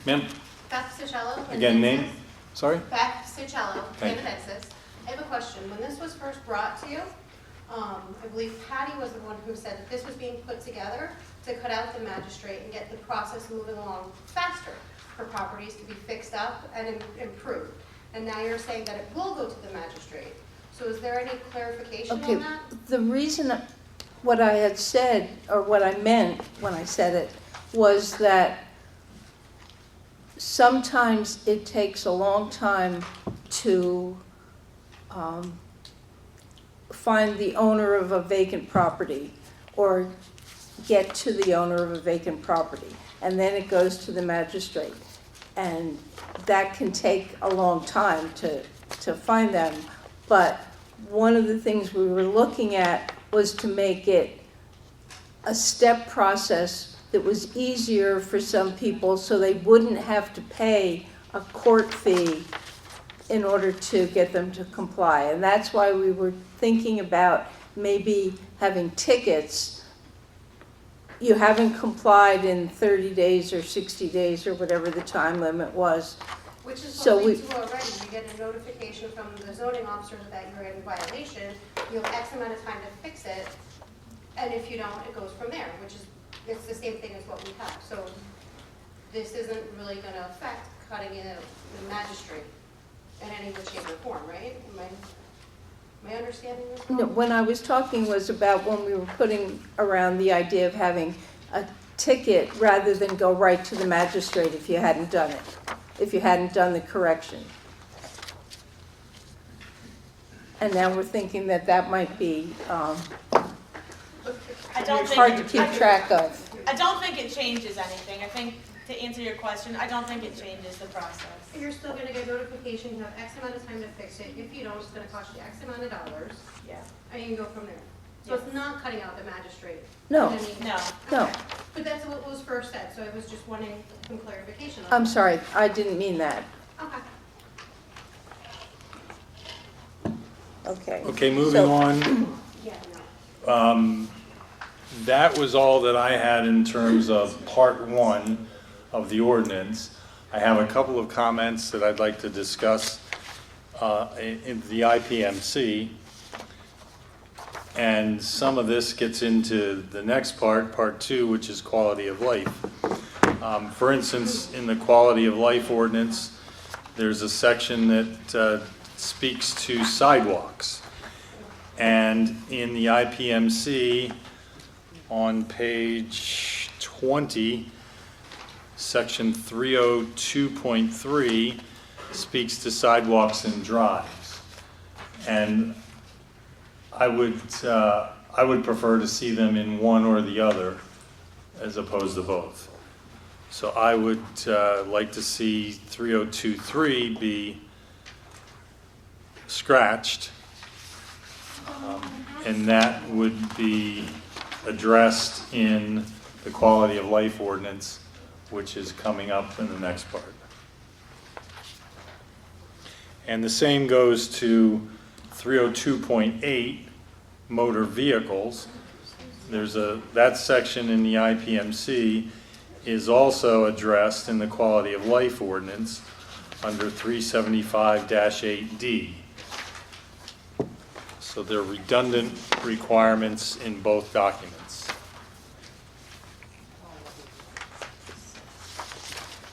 Ma'am, Beth Sicello. again, name? Sorry? Beth Sicello, Thank you. Canadensis. I have a question. When this was first brought to you, I believe Patty was the one who said that this was being put together to cut out the magistrate and get the process moving along faster for properties to be fixed up and improved. And now you're saying that it will go to the magistrate. So is there any clarification Okay, on that? the reason, what I had said, or what I meant when I said it, was that sometimes it takes a long time to find the owner of a vacant property or get to the owner of a vacant property. And then it goes to the magistrate. And that can take a long time to find them. But one of the things we were looking at was to make it a step process that was easier for some people so they wouldn't have to pay a court fee in order to get them to comply. And that's why we were thinking about maybe having tickets. You haven't complied in 30 days or 60 days or whatever the time limit was. Which is So what we we- do already. You get a notification from the zoning officer that you're in violation. You have X amount of time to fix it. And if you don't, it goes from there, which is, it's the same thing as what we have. So this isn't really going to affect cutting in the magistrate in any way, shape, or form, right? Am I understanding this? No, when I was talking was about when we were putting around the idea of having a ticket rather than go right to the magistrate if you hadn't done it, if you hadn't done the correction. And now we're thinking that that might be I don't hard to think, keep track of. I don't think it changes anything. I think, to answer your question, I don't think it changes the process. You're still going to get notification, you have X amount of time to fix it. If you don't, it's going to cost you X amount of dollars, Yeah. and you can go from there. So it's not cutting out the magistrate. No, in any- No. no, Okay. But that's what was first said, so I was just wanting some clarification on I'm that. sorry, I didn't mean that. Okay. Okay. Okay, moving So- on. Yeah, no. That was all that I had in terms of part one of the ordinance. I have a couple of comments that I'd like to discuss in the IPMC. And some of this gets into the next part, part two, which is quality of life. For instance, in the quality of life ordinance, there's a section that speaks to sidewalks. And in the IPMC, on page 20, section 302.3 speaks to sidewalks and drives. And I would prefer to see them in one or the other as opposed to both. So I would like to see 302.3 be scratched, and that would be addressed in the quality of life ordinance, which is coming up in the next part. And the same goes to 302.8, motor vehicles. That section in the IPMC is also addressed in the quality of life ordinance. under 375-8D. So there are redundant requirements in both documents.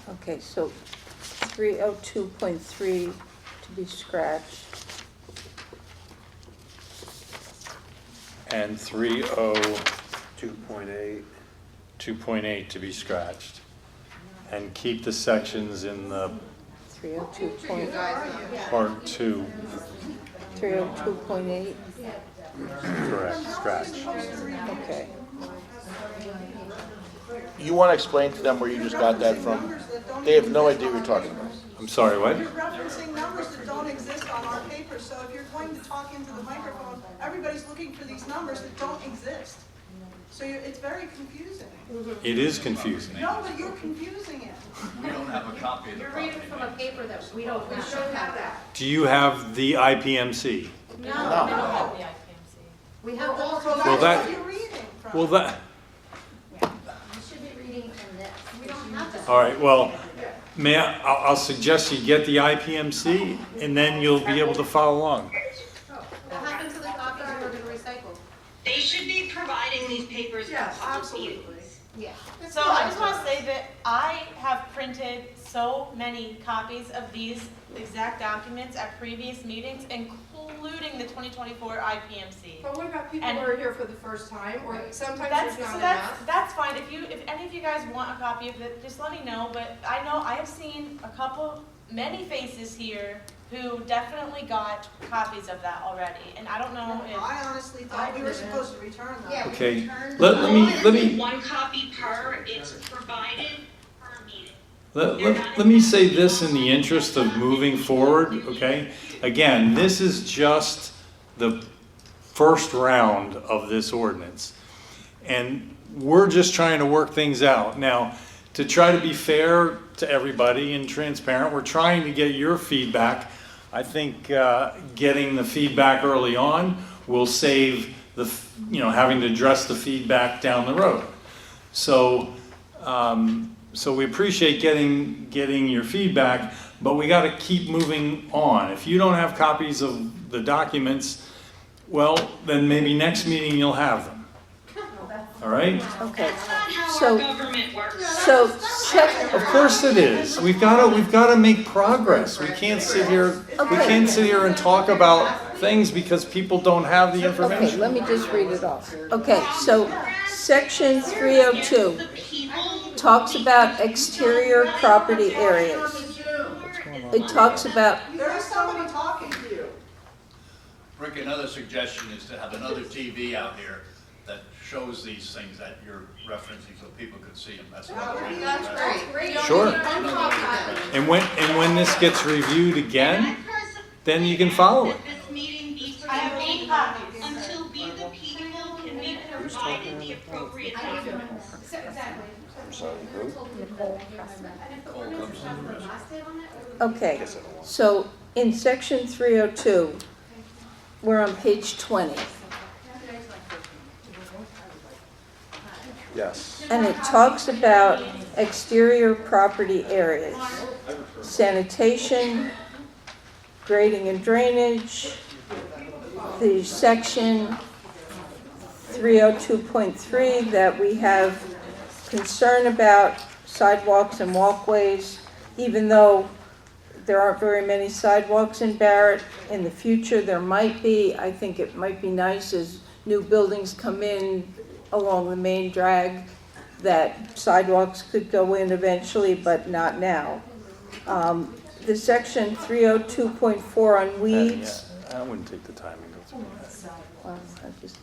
Okay, so 302.3 to be scratched. And 2.8. 302.8 to be scratched. And keep the sections in the 302. part 2, 302.8, correct, scratch. okay. You want to explain to them where you just got that from? They have no idea what you're talking about. I'm sorry, what? You're referencing numbers that don't exist on our paper, so if you're going to talk into the microphone, everybody's looking for these numbers that don't exist. So it's very confusing. It is confusing. No, but you're confusing it. We don't have a copy of the You're property. reading from a paper that we don't have that. Do you have the IPMC? No, we don't have the IPMC. We have the So whole. that's Well, that- what you're reading from. Well, that, You should be reading from this. We don't have this. all right, well, I'll suggest you get the IPMC, and then you'll be able to follow along. What happened to the copies we're gonna recycle? They should be providing these papers Yes, for public absolutely. meetings. Yeah. So I just want to say that I have printed so many copies of these exact documents at previous meetings, including the 2024 IPMC. But what about people And- who are here for the first time, or sometimes That's, there's so not that's, enough? that's fine. If any of you guys want a copy of it, just let me know. But I know I have seen many faces here who definitely got copies of that already. And I don't know if. I honestly thought we were supposed to return them. Yeah. Okay, let me, One copy per, it's provided per meeting. let me say this in the interest of moving forward, okay? Again, this is just the first round of this ordinance. And we're just trying to work things out. Now, to try to be fair to everybody and transparent, we're trying to get your feedback. I think getting the feedback early on will save having to address the feedback down the road. So, so we appreciate getting your feedback, but we got to keep moving on. If you don't have copies of the documents, well, then maybe next meeting you'll have them. All right? Okay, That's not how so, our government works. so, Of course it is. We've got to make progress. We can't sit here and talk about things because people don't have the okay, information. let me just read it off. Okay, so section 302 talks about exterior property areas. It talks about, There is somebody talking to you. Rick, another suggestion is to have another TV out here that shows these things that you're referencing so people could see them. That's another reason. That's great. Sure. One copy. And when this gets reviewed again, then you can follow it. This meeting be I have 8 taped copies. until we the people can be provided the appropriate documents. Exactly. I'm sorry, who? And if the ordinance has the last date on it, okay, so in section 302, we're on page 20. Yes. And it talks about exterior property areas, sanitation, grading and drainage, the section 302.3 that we have concern about sidewalks and walkways, even though there aren't very many sidewalks in Barrett. In the future, there might be. I think it might be nice as new buildings come in along the main drag that sidewalks could go in eventually, but not now. The section 302.4 on weeds. I wouldn't take the time and go through that. Well, I just,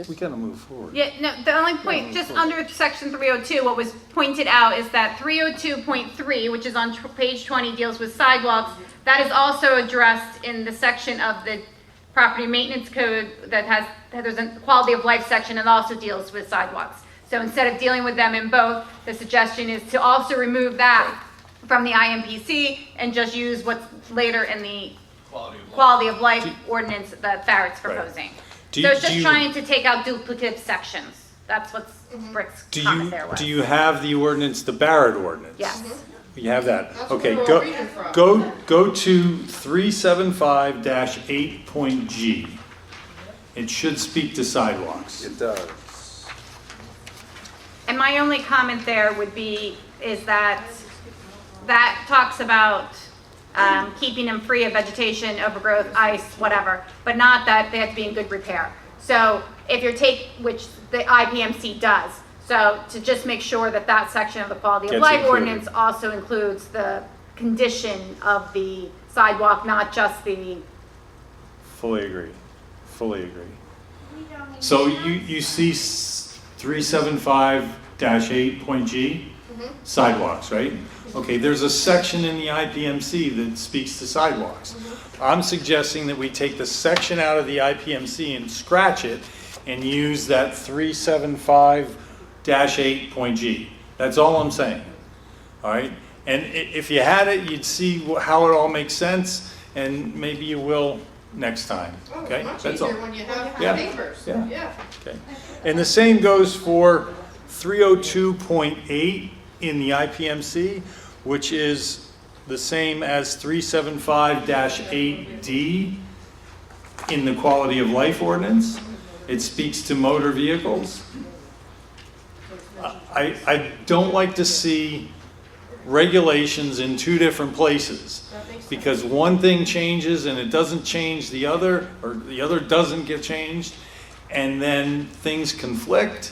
We got to move forward. Yeah, no, the only point, just under section 302, what was pointed out is that 302.3, which is on page 20, deals with sidewalks. That is also addressed in the section of the property maintenance code that there's a quality of life section and also deals with sidewalks. So instead of dealing with them in both, the suggestion is to also remove that from the IMPC and just use what's later in the quality of life ordinance that Barrett's proposing. So it's just trying to take out duplicative sections. That's what's Rick's comment there was. Do you have the ordinance, the Barrett ordinance? Yes. You have that. That's what Okay, we were go, reading from. go to 375-8.g. It should speak to sidewalks. It does. And my only comment there would be, is that talks about keeping them free of vegetation, overgrowth, ice, whatever, but not that they have to be in good repair. So if you're which the IPMC does, so to just make sure that that section of the quality of Gets life included. ordinance also includes the condition of the sidewalk, not just the, Fully agree. Fully agree. So you see 375-8.g, sidewalks, right? Okay, there's a section in the IPMC that speaks to sidewalks. I'm suggesting that we take the section out of the IPMC and scratch it and use that 375-8.g. That's all I'm saying, all right? And if you had it, you'd see how it all makes sense, and maybe you will next time, Oh, okay? it's much That's all. easier when you have Yeah. neighbors. Yeah. Yeah. Okay. And the same goes for 302.8 in the IPMC, which is the same as 375-8D in the quality of life ordinance. It speaks to motor vehicles. I don't like to see regulations in two different places, because one thing changes and it doesn't change the other, or the other doesn't get changed, and then things conflict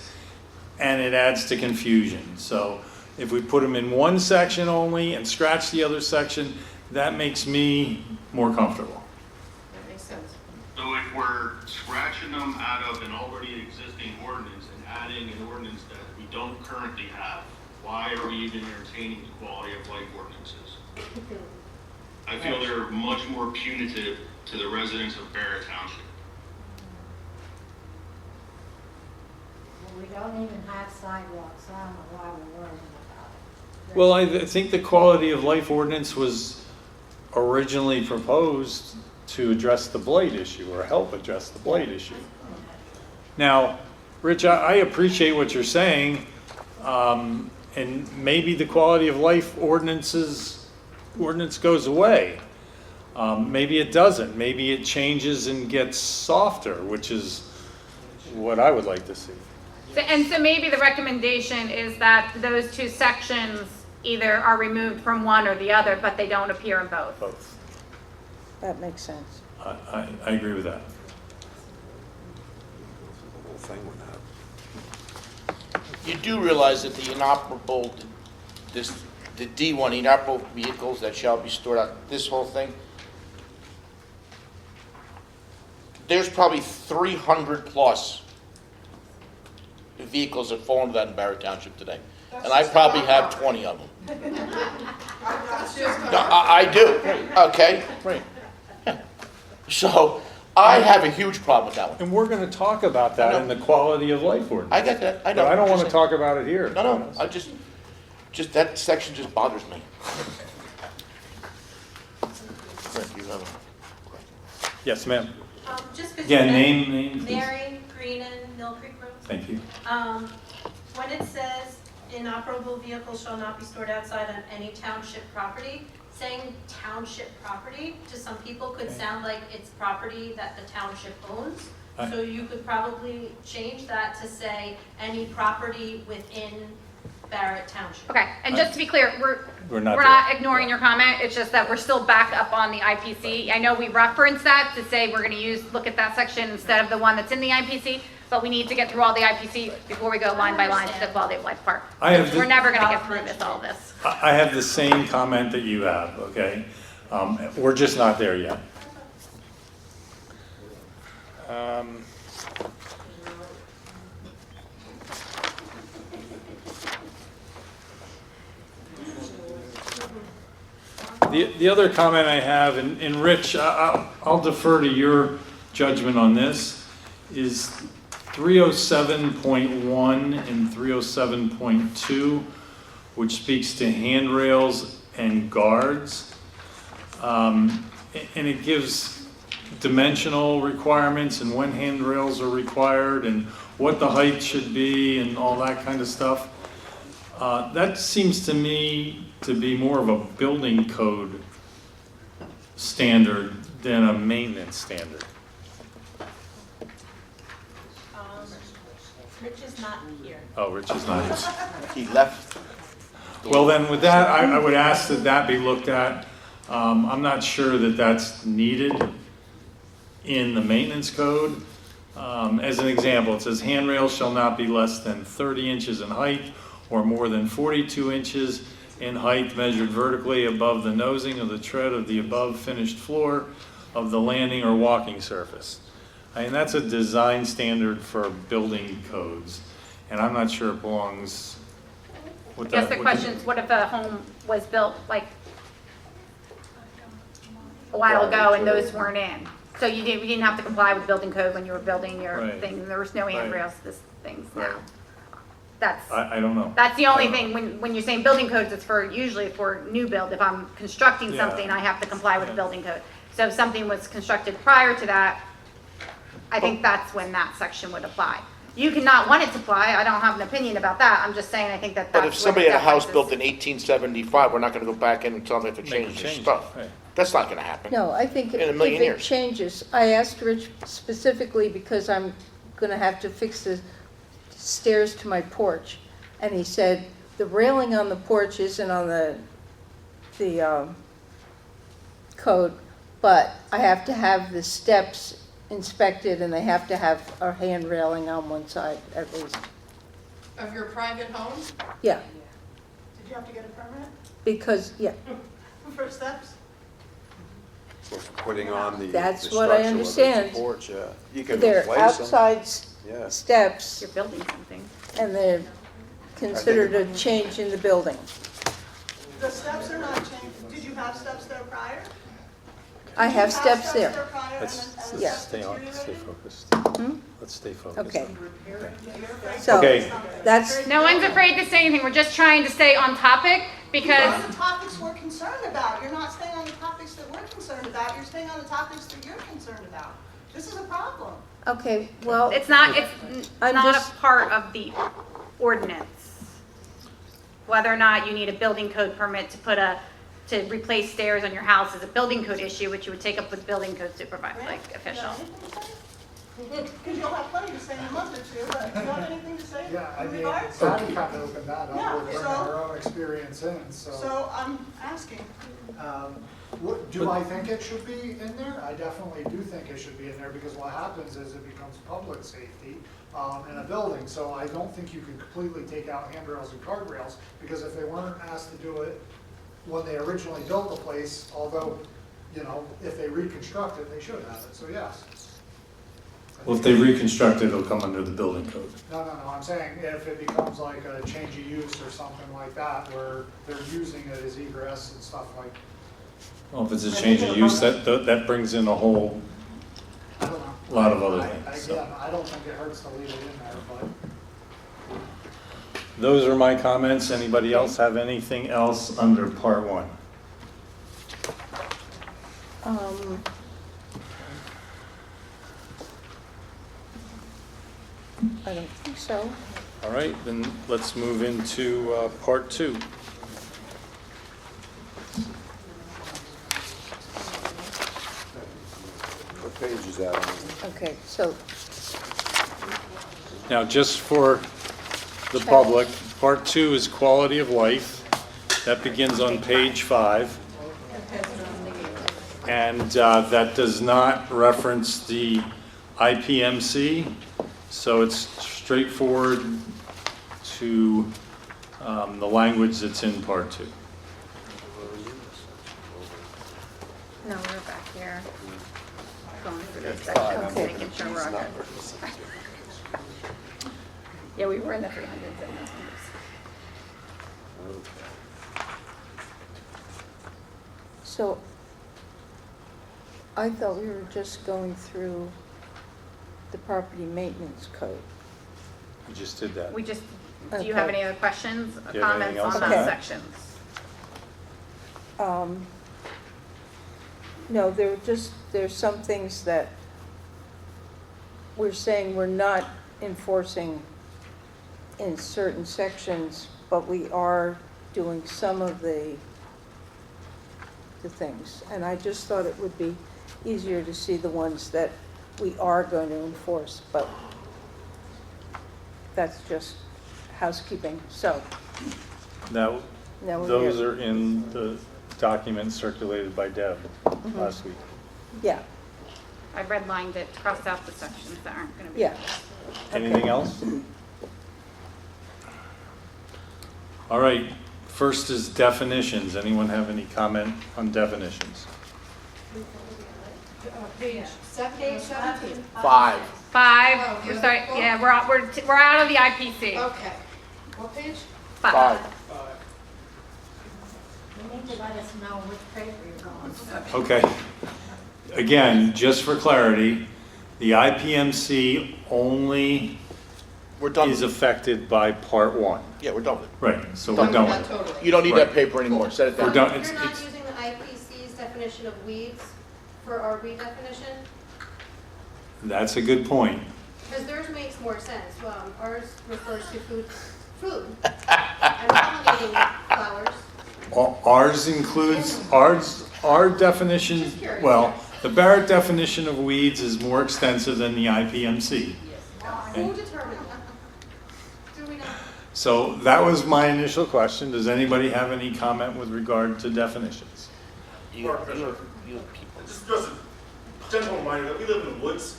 and it adds to confusion. So if we put them in one section only and scratch the other section, that makes me more comfortable. That makes sense. So if we're scratching them out of an already existing ordinance and adding an ordinance that we don't currently have, why are we even entertaining the quality of life ordinances? I feel they're much more punitive to the residents of Barrett Township. Well, we don't even have sidewalks, I don't know why we're worrying about it. Well, I think the quality of life ordinance was originally proposed to address the blight issue, or help address the blight issue. Now, Rich, I appreciate what you're saying, and maybe the quality of life ordinance goes away. Maybe it doesn't. Maybe it changes and gets softer, which is what I would like to see. and so maybe the recommendation is that those two sections either are removed from one or the other, but they don't appear in both. Both. That makes sense. I agree with that. The whole thing with that. You do realize that the inoperable, the D1, inoperable vehicles that shall be stored out, this whole thing, there's probably 300 plus vehicles that fall into that in Barrett Township today. And I probably have 20 of them. That's just. No, I do, okay? Right. So, I have a huge problem with that one. And we're going to talk about that in the quality of life ordinance. I get that, I know. But I don't want to Just- talk about it here. No, I just, that section just bothers me. Rick, you have a question? Yes, ma'am. Just because. Again, name, please. Mary Greenan, Mill Creek Road. Thank you. When it says inoperable vehicles shall not be stored outside on any township property, saying township property to some people could sound like it's property that the township owns. So you could probably change that to say any property within Barrett Township. Okay, and just to be clear, We're not we're there. not ignoring your comment, it's just that we're still back up on the IPC. I know we referenced that to say we're gonna look at that section instead of the one that's in the IPC, but we need to get through all the IPC before we go line by line to the quality of life part. I have We're never gonna get through all this. I have the same comment that you have, okay? We're just not there yet. The other comment I have, and Rich, I'll defer to your judgment on this, is 307.1 and 307.2, which speaks to handrails and guards. And it gives dimensional requirements and when handrails are required and what the height should be and all that kind of stuff. That seems to me to be more of a building code standard than a maintenance standard. Rich is not here. Oh, Rich is not here. He left. Well, then with that, I would ask that that be looked at. I'm not sure that that's needed in the maintenance code. As an example, it says handrails shall not be less than 30 inches in height or more than 42 inches in height measured vertically above the nosing of the tread of the above finished floor of the landing or walking surface. I mean, that's a design standard for building codes, and I'm not sure it belongs with I guess that. the question is, what if a home was built like a while ago and those weren't in? So you didn't have to comply with building code when you were building your Right. thing, and there was no handrails, things now. That's, I don't know. that's the only thing, when you're saying building codes, it's usually for new build. If I'm constructing Yeah. something, I have to comply with the Yeah. building code. So if something was constructed prior to that, I think that's when that section would apply. You cannot want it to apply, I don't have an opinion about that, I'm just saying I think that that's But where if the somebody had a house difference built is. in 1875, we're not gonna go back in and tell them if it Make changed a their change, stuff. right. That's not gonna happen. No, I think In a if million it years. changes, I asked Rich specifically because I'm gonna have to fix the stairs to my porch. And he said, the railing on the porch isn't on the code, but I have to have the steps inspected and they have to have a hand railing on one side at least. Of your private home, Yeah, did you have to get a permit because, yeah, for steps? So for putting on the That's the what I structure, whether it's a understand. porch, yeah. You can they're replace them. outside Yeah. steps You're building something. and they're considered a change in the building. The steps are not changed. Did you have steps there prior? I have Did you steps there. prior and Let's, then- and the let's steps stay on, stay deteriorated? focused. Let's stay focused. Okay, You're afraid so Okay. that's, No one's afraid to say anything, we're just trying to stay on topic, because on the topics we're concerned about. You're not staying on the topics that we're concerned about. You're staying on the topics that you're concerned about. This is a problem. okay, well, it's not I'm a just- part of the ordinance. Whether or not you need a building code permit to replace stairs on your house is a building code issue, which you would take up with building code supervisor, like official. Because you'll have plenty to say in a month or two, but do you have anything to say Yeah, I in mean, regards? Patty kind of opened that Yeah, up, we're bringing so- our own experience in, so. So I'm asking. Do I think it should be in there? I definitely do think it should be in there, because what happens is it becomes public safety in a building. So I don't think you can completely take out handrails and guardrails, because if they weren't asked to do it when they originally built the place, although, you know, if they reconstruct it, they should have it, so yes. Well, if they reconstruct it, it'll come under the building code. No, I'm saying if it becomes like a change of use or something like that, where they're using it as egress and stuff like, Well, if it's a change of use, that brings in a whole I don't know. lot of other things. so. Again, I don't think it hurts to leave it in there, but. Those are my comments. Anybody else have anything else under part one? I don't think so. All right, then let's move into part two. What page is that on? Okay, so, Now, just for the public, part two is quality of life. That begins on page 5. And that does not reference the IPMC, so it's straightforward to the language that's in part 2. No, we're back here, going through those sections, Okay. making sure we're okay. Yeah, we were in the 300s and those numbers. so I thought we were just going through the property maintenance code. We just did that. We just, do you have Okay. any other questions or Do you have anything comments on else on those that? sections? No, there's some things that we're saying we're not enforcing in certain sections but we are doing some of the things. And I just thought it would be easier to see the ones that we are going to enforce, but that's just housekeeping. So, Now, now we're those here. are in the document circulated by Deb last week. Yeah, I redlined it, crossed out the sections that aren't gonna be. yeah. Anything else? All right, first is definitions. Anyone have any comment on definitions? Page 17. 5. 5, we're starting, yeah, we're out of the IPC. Okay. What page? 5. You need to let us know which paper you're going. Okay. Again, just for clarity, the IPMC only We're done. is affected by part 1. Yeah, we're done with it. Right, so we're done with it. Totally. You don't need that Right. paper anymore, set it We're down. done. You're not It's, using the IPC's definition of weeds for our weed definition? that's a good point. Because theirs makes more sense. Ours refers to food. I'm not eating flowers. Ours includes, our definition, well, the Barrett definition of weeds is more extensive than the IPMC. Who determined that? Do we know? So that was my initial question. Does anybody have any comment with regard to definitions? You Just a gentle reminder that we live in the woods.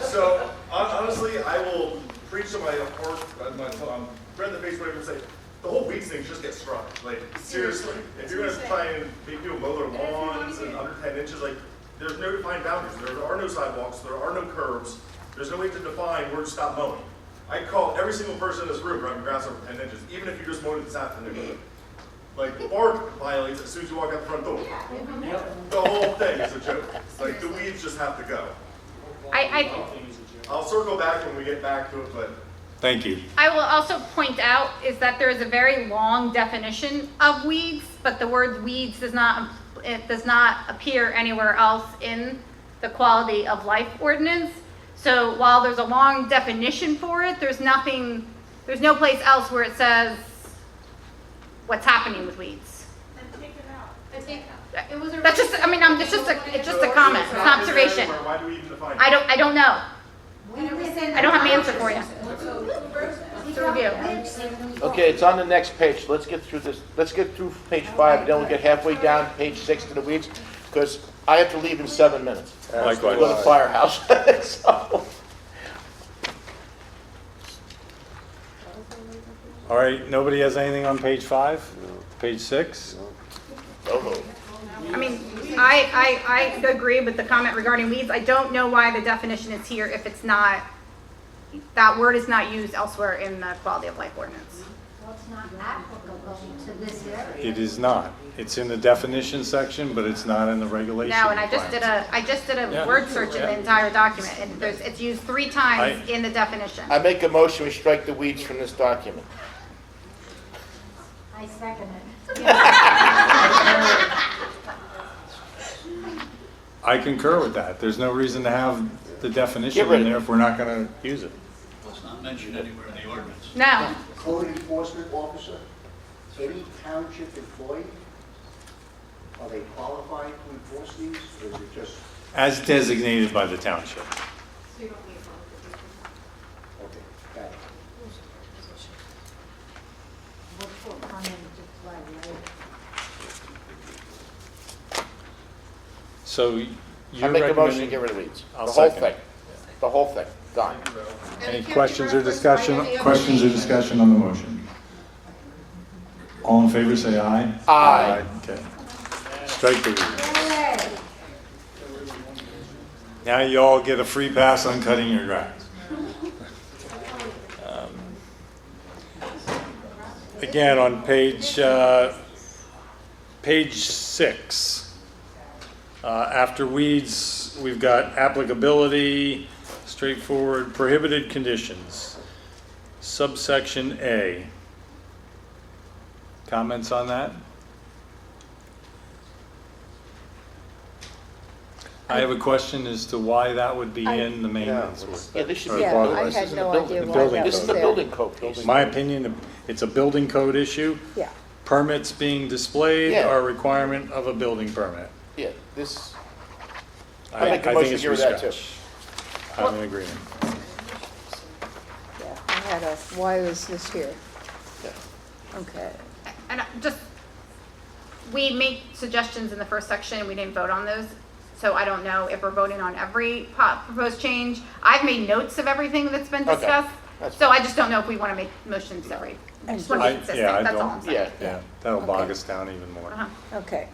So honestly, I will preach to my friend that face whatever and say, the whole weeds thing just get struck. Like seriously, if you're gonna try and make people mow their lawns and under 10 inches, like there's no defined boundaries. There are no sidewalks. There are no curbs. There's no way to define where to stop mowing. I call every single person in this room driving grass over 10 inches, even if you just mowed it this afternoon. Like, the bark violates as soon as you walk out the front door. The whole thing is a joke. Like, the weeds just have to go. I'll circle back when we get back to it, but Thank you. I will also point out is that there is a very long definition of weeds, but the word weeds does not appear anywhere else in the quality of life ordinance. So while there's a long definition for it, there's no place else where it says what's happening with weeds. It was a That's just, I mean, it's just a comment, it's an observation. why do we even define it? I don't know. I don't have an answer for you. It's a review. Okay, it's on the next page. Let's get through this. Let's get through page 5, and then we'll get halfway down to page 6 to the weeds, because I have to leave in 7 minutes. Likewise. To go to the firehouse. So, All right, nobody has anything on page 5? Page 6? I mean, I agree with the comment regarding weeds. I don't know why the definition is here if it's not, that word is not used elsewhere in the quality of life ordinance. Well, it's not applicable to this area. It is not. It's in the definition section, but it's not in the regulation. No, and I just did a Yeah. word search in the entire document, and it's used 3 times in the definition. I make a motion, we strike the weeds from this document. I second it. I concur with that. There's no reason to have the definition Get rid in of there if we're not going to use it. Well, it's not mentioned anywhere in the ordinance. No. Code enforcement officer, any township employee, are they qualified to enforce these, or is it just, As designated by the township. So you don't need one. okay, got it. Which will come into play later. So I you're make a motion to recommending... get rid of weeds. I'll The whole second. thing. The whole thing, gone. Any questions or discussion? Questions or discussion on the motion? All in favor, say aye. Aye. Okay. Strike the weeds. Yay! Now you all get a free pass on cutting your grass. Again, on page 6, after weeds, we've got applicability, straightforward, prohibited conditions, subsection A. Comments on that? I have a question as to why that would be in the maintenance ordinance. Yeah, this should Or be, Yeah, part of I this. had is in the no building. idea The why building that this was is the there. building code piece. In my opinion, it's a building code issue. Yeah, Permits being displayed Yeah. are a requirement of a building permit. Yeah, this, I make a think motion it's to get rid of that, stretch. I'm in agreement. yeah, I had a, why is this here? Yeah. Okay. And we made suggestions in the first section, and we didn't vote on those. So I don't know if we're voting on every proposed change. I've made notes of everything that's been Okay, discussed. that's So I just don't know if we want to make motions every, I just want to be consistent, I that's all don't- I'm saying. yeah. Yeah, that'll bog Okay. us down even more. Uh-huh. Okay,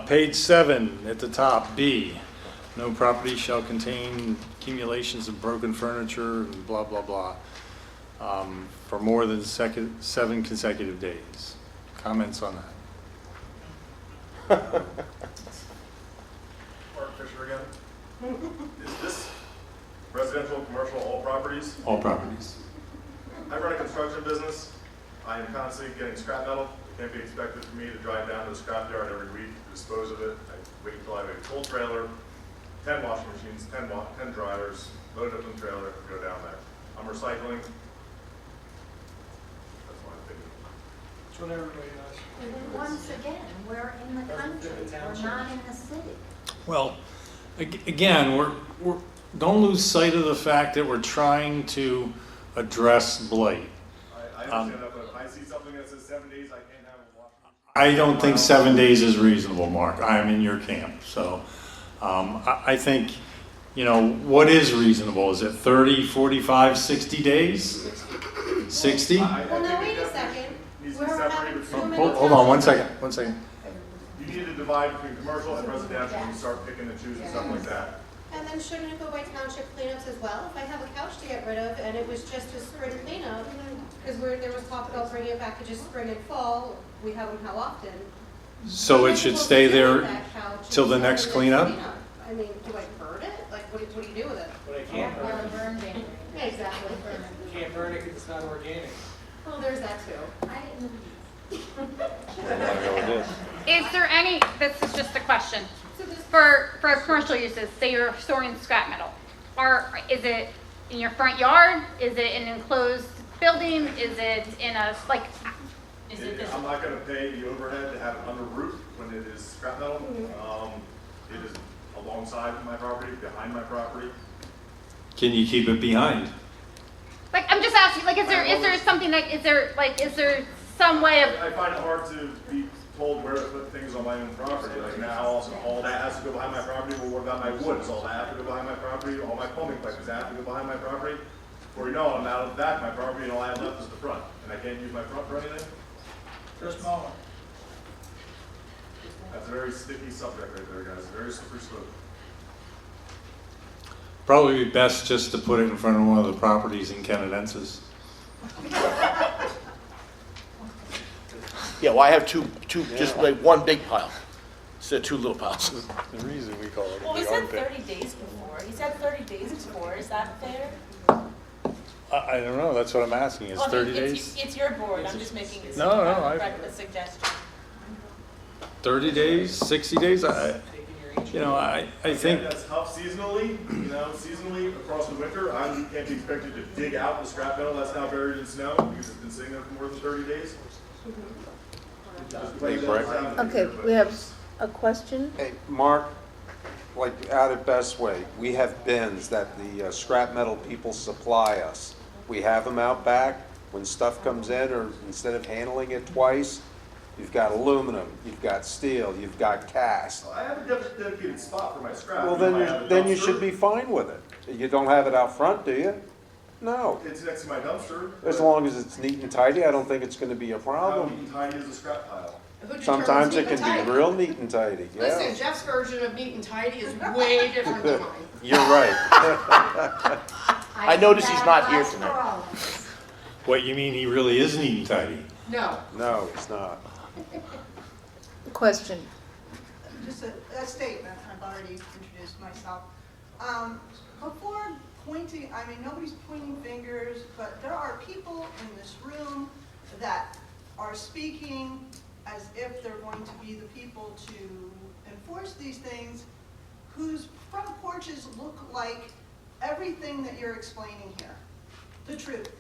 Page 7, at the top, B, no property shall contain accumulations of broken furniture, and blah, blah, blah, for more than 7 consecutive days. Comments on that? Mark Fisher again. Is this residential, commercial, all properties? All properties. I run a construction business. I am constantly getting scrap metal. It can't be expected for me to drive down to the scrap yard every week to dispose of it. I wait until I have a full trailer, 10 washing machines, 10 dryers, load up in the trailer, and go down there. I'm recycling. That's my opinion. That's what everybody does. Once again, we're in the country, we're not in the city. Well, again, don't lose sight of the fact that we're trying to address blight. I understand that, but if I see something that says 7 days, I can't have a washing machine. I don't think 7 days is reasonable, Mark. I'm in your camp. So I think, what is reasonable? Is it 30, 45, 60 days? 60? Well, no, wait a second. Needs to be We're separated having from. too many Hold on, 1 second. You need to divide between commercial and residential and start picking and choosing stuff like that. And then shouldn't it go by township cleanups as well? If I have a couch to get rid of and it was just a spring cleanup, because there was talk about bringing it back to just spring and fall, we have them how often? So it should stay there That couch till the until next cleanup? I mean, do I burn it? Like, what do you do with it? But I can't burn it. Yeah, exactly. You can't burn it because it's not organic. Well, there's that too. Is there any, this is just a question, for commercial uses, say you're storing scrap metal, is it in your front yard? Is it in an enclosed building? Is it in a, like, is it this? I'm not gonna pay the overhead to have it under roof when it is scrap metal. It is alongside my property, behind my property. Can you keep it behind? Like, I'm just asking, like, is there something like, is there some way of, I find it hard to be told where to put things on my own property. Like now, all that has to go behind my property. Well, what about my wood? Does all that have to go behind my property? All my plumbing pipe, does that have to go behind my property? Or I'm out of the back of my property and all I have left is the front. And I can't use my front for anything? Just mower. That's a very sticky subject right there, guys. Very slippery slope. Probably be best just to put it in front of one of the properties in Canadensis. Yeah, well, I have two, just like one big pile, instead of 2 little piles. The reason we call it Well, we said 30 days before. He said 30 days before. Is that fair? I don't know, that's what I'm asking, is Well, 30 it's- days? it's your board. I'm just making No, I- a suggestion. 30 days, 60 days? I think, Yeah, that's tough seasonally, seasonally across the winter. I can't be expected to dig out the scrap metal that's now buried in snow because it's been sitting there for more than 30 days. okay, we have a question? Hey, Mark, like out at Bestway, we have bins that the scrap metal people supply us. We have them out back. When stuff comes in, or instead of handling it twice, you've got aluminum, you've got steel, you've got cast. I have a dedicated spot for my scrap. Well, I have a then you dumpster. should be fine with it. You don't have it out front, do you? No. It's next to my dumpster. As long as it's neat and tidy, I don't think it's gonna be a How problem. neat and tidy is a scrap pile? Sometimes it can be real neat and tidy, Listen, yeah. Jeff's version of neat and tidy is way different than mine. You're right. I notice he's not here tonight. what, you mean he really is neat and tidy? No. No, it's not. Question. Just a statement, I've already introduced myself. Before pointing, I mean, nobody's pointing fingers, but there are people in this room that are speaking as if they're going to be the people to enforce these things, whose front porches look like everything that you're explaining here. The truth.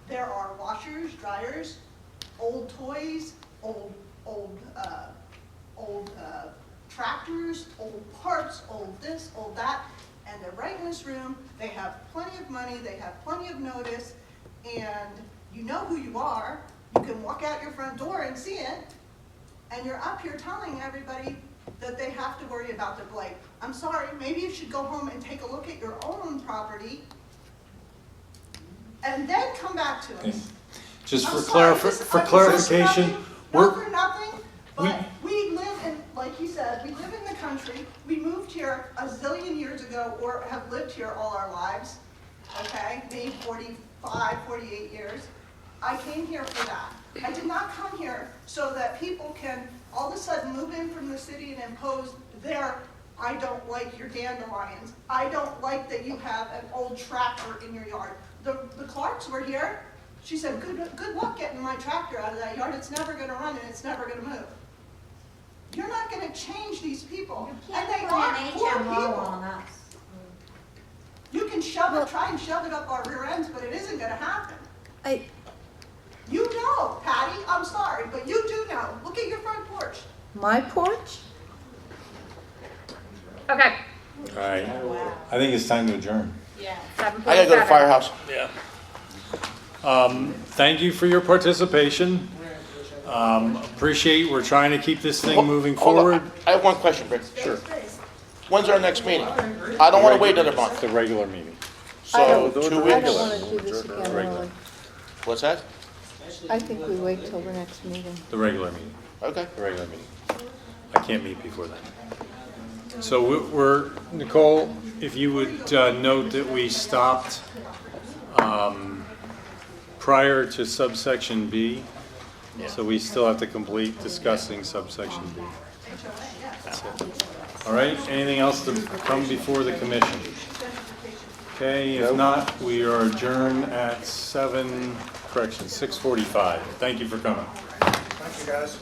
There are washers, dryers, old toys, old tractors, old parts, old this, old that, and they're right in this room. They have plenty of money, they have plenty of notice, and you know who you are. You can walk out your front door and see it, and you're up here telling everybody that they have to worry about their blight. I'm sorry, maybe you should go home and take a look at your own property and then come back to us. Just I'm for sorry, clarification, not for nothing, but we live in, like you said, we live in the country. We moved here a zillion years ago, or have lived here all our lives, okay? Maybe 45, 48 years. I came here for that. I did not come here so that people can all of a sudden move in from the city and impose their, I don't like your dandelions. I don't like that you have an old tractor in your yard. The Clarks were here. She said, good luck getting my tractor out of that yard. It's never going to run and it's never going to move. You're not going to change these people. And they are poor people. on us. You can try and shove it up our rear ends, but it isn't going to happen. You know, Patty, I'm sorry, but you do know. Look at your front porch. My porch? Okay. all right, I think it's time to adjourn. Yeah. I gotta go to the firehouse. Yeah. Thank you for your participation. Appreciate, we're trying to keep this thing moving Hold on. forward. I have one question, Rick. Sure. When's our next meeting? I don't want to wait another month. The regular meeting. So, I 2 don't weeks. want to do this again early. What's that? I think we wait till the next meeting. The regular meeting. Okay. The regular meeting. I can't meet before then. So we're, Nicole, if you would note that we stopped prior to subsection B, so we still have to complete discussing subsection B. That's it. All right, anything else to come before the commission? Okay, if not, we are adjourned at 6:45. Thank you for coming. Thank you, guys.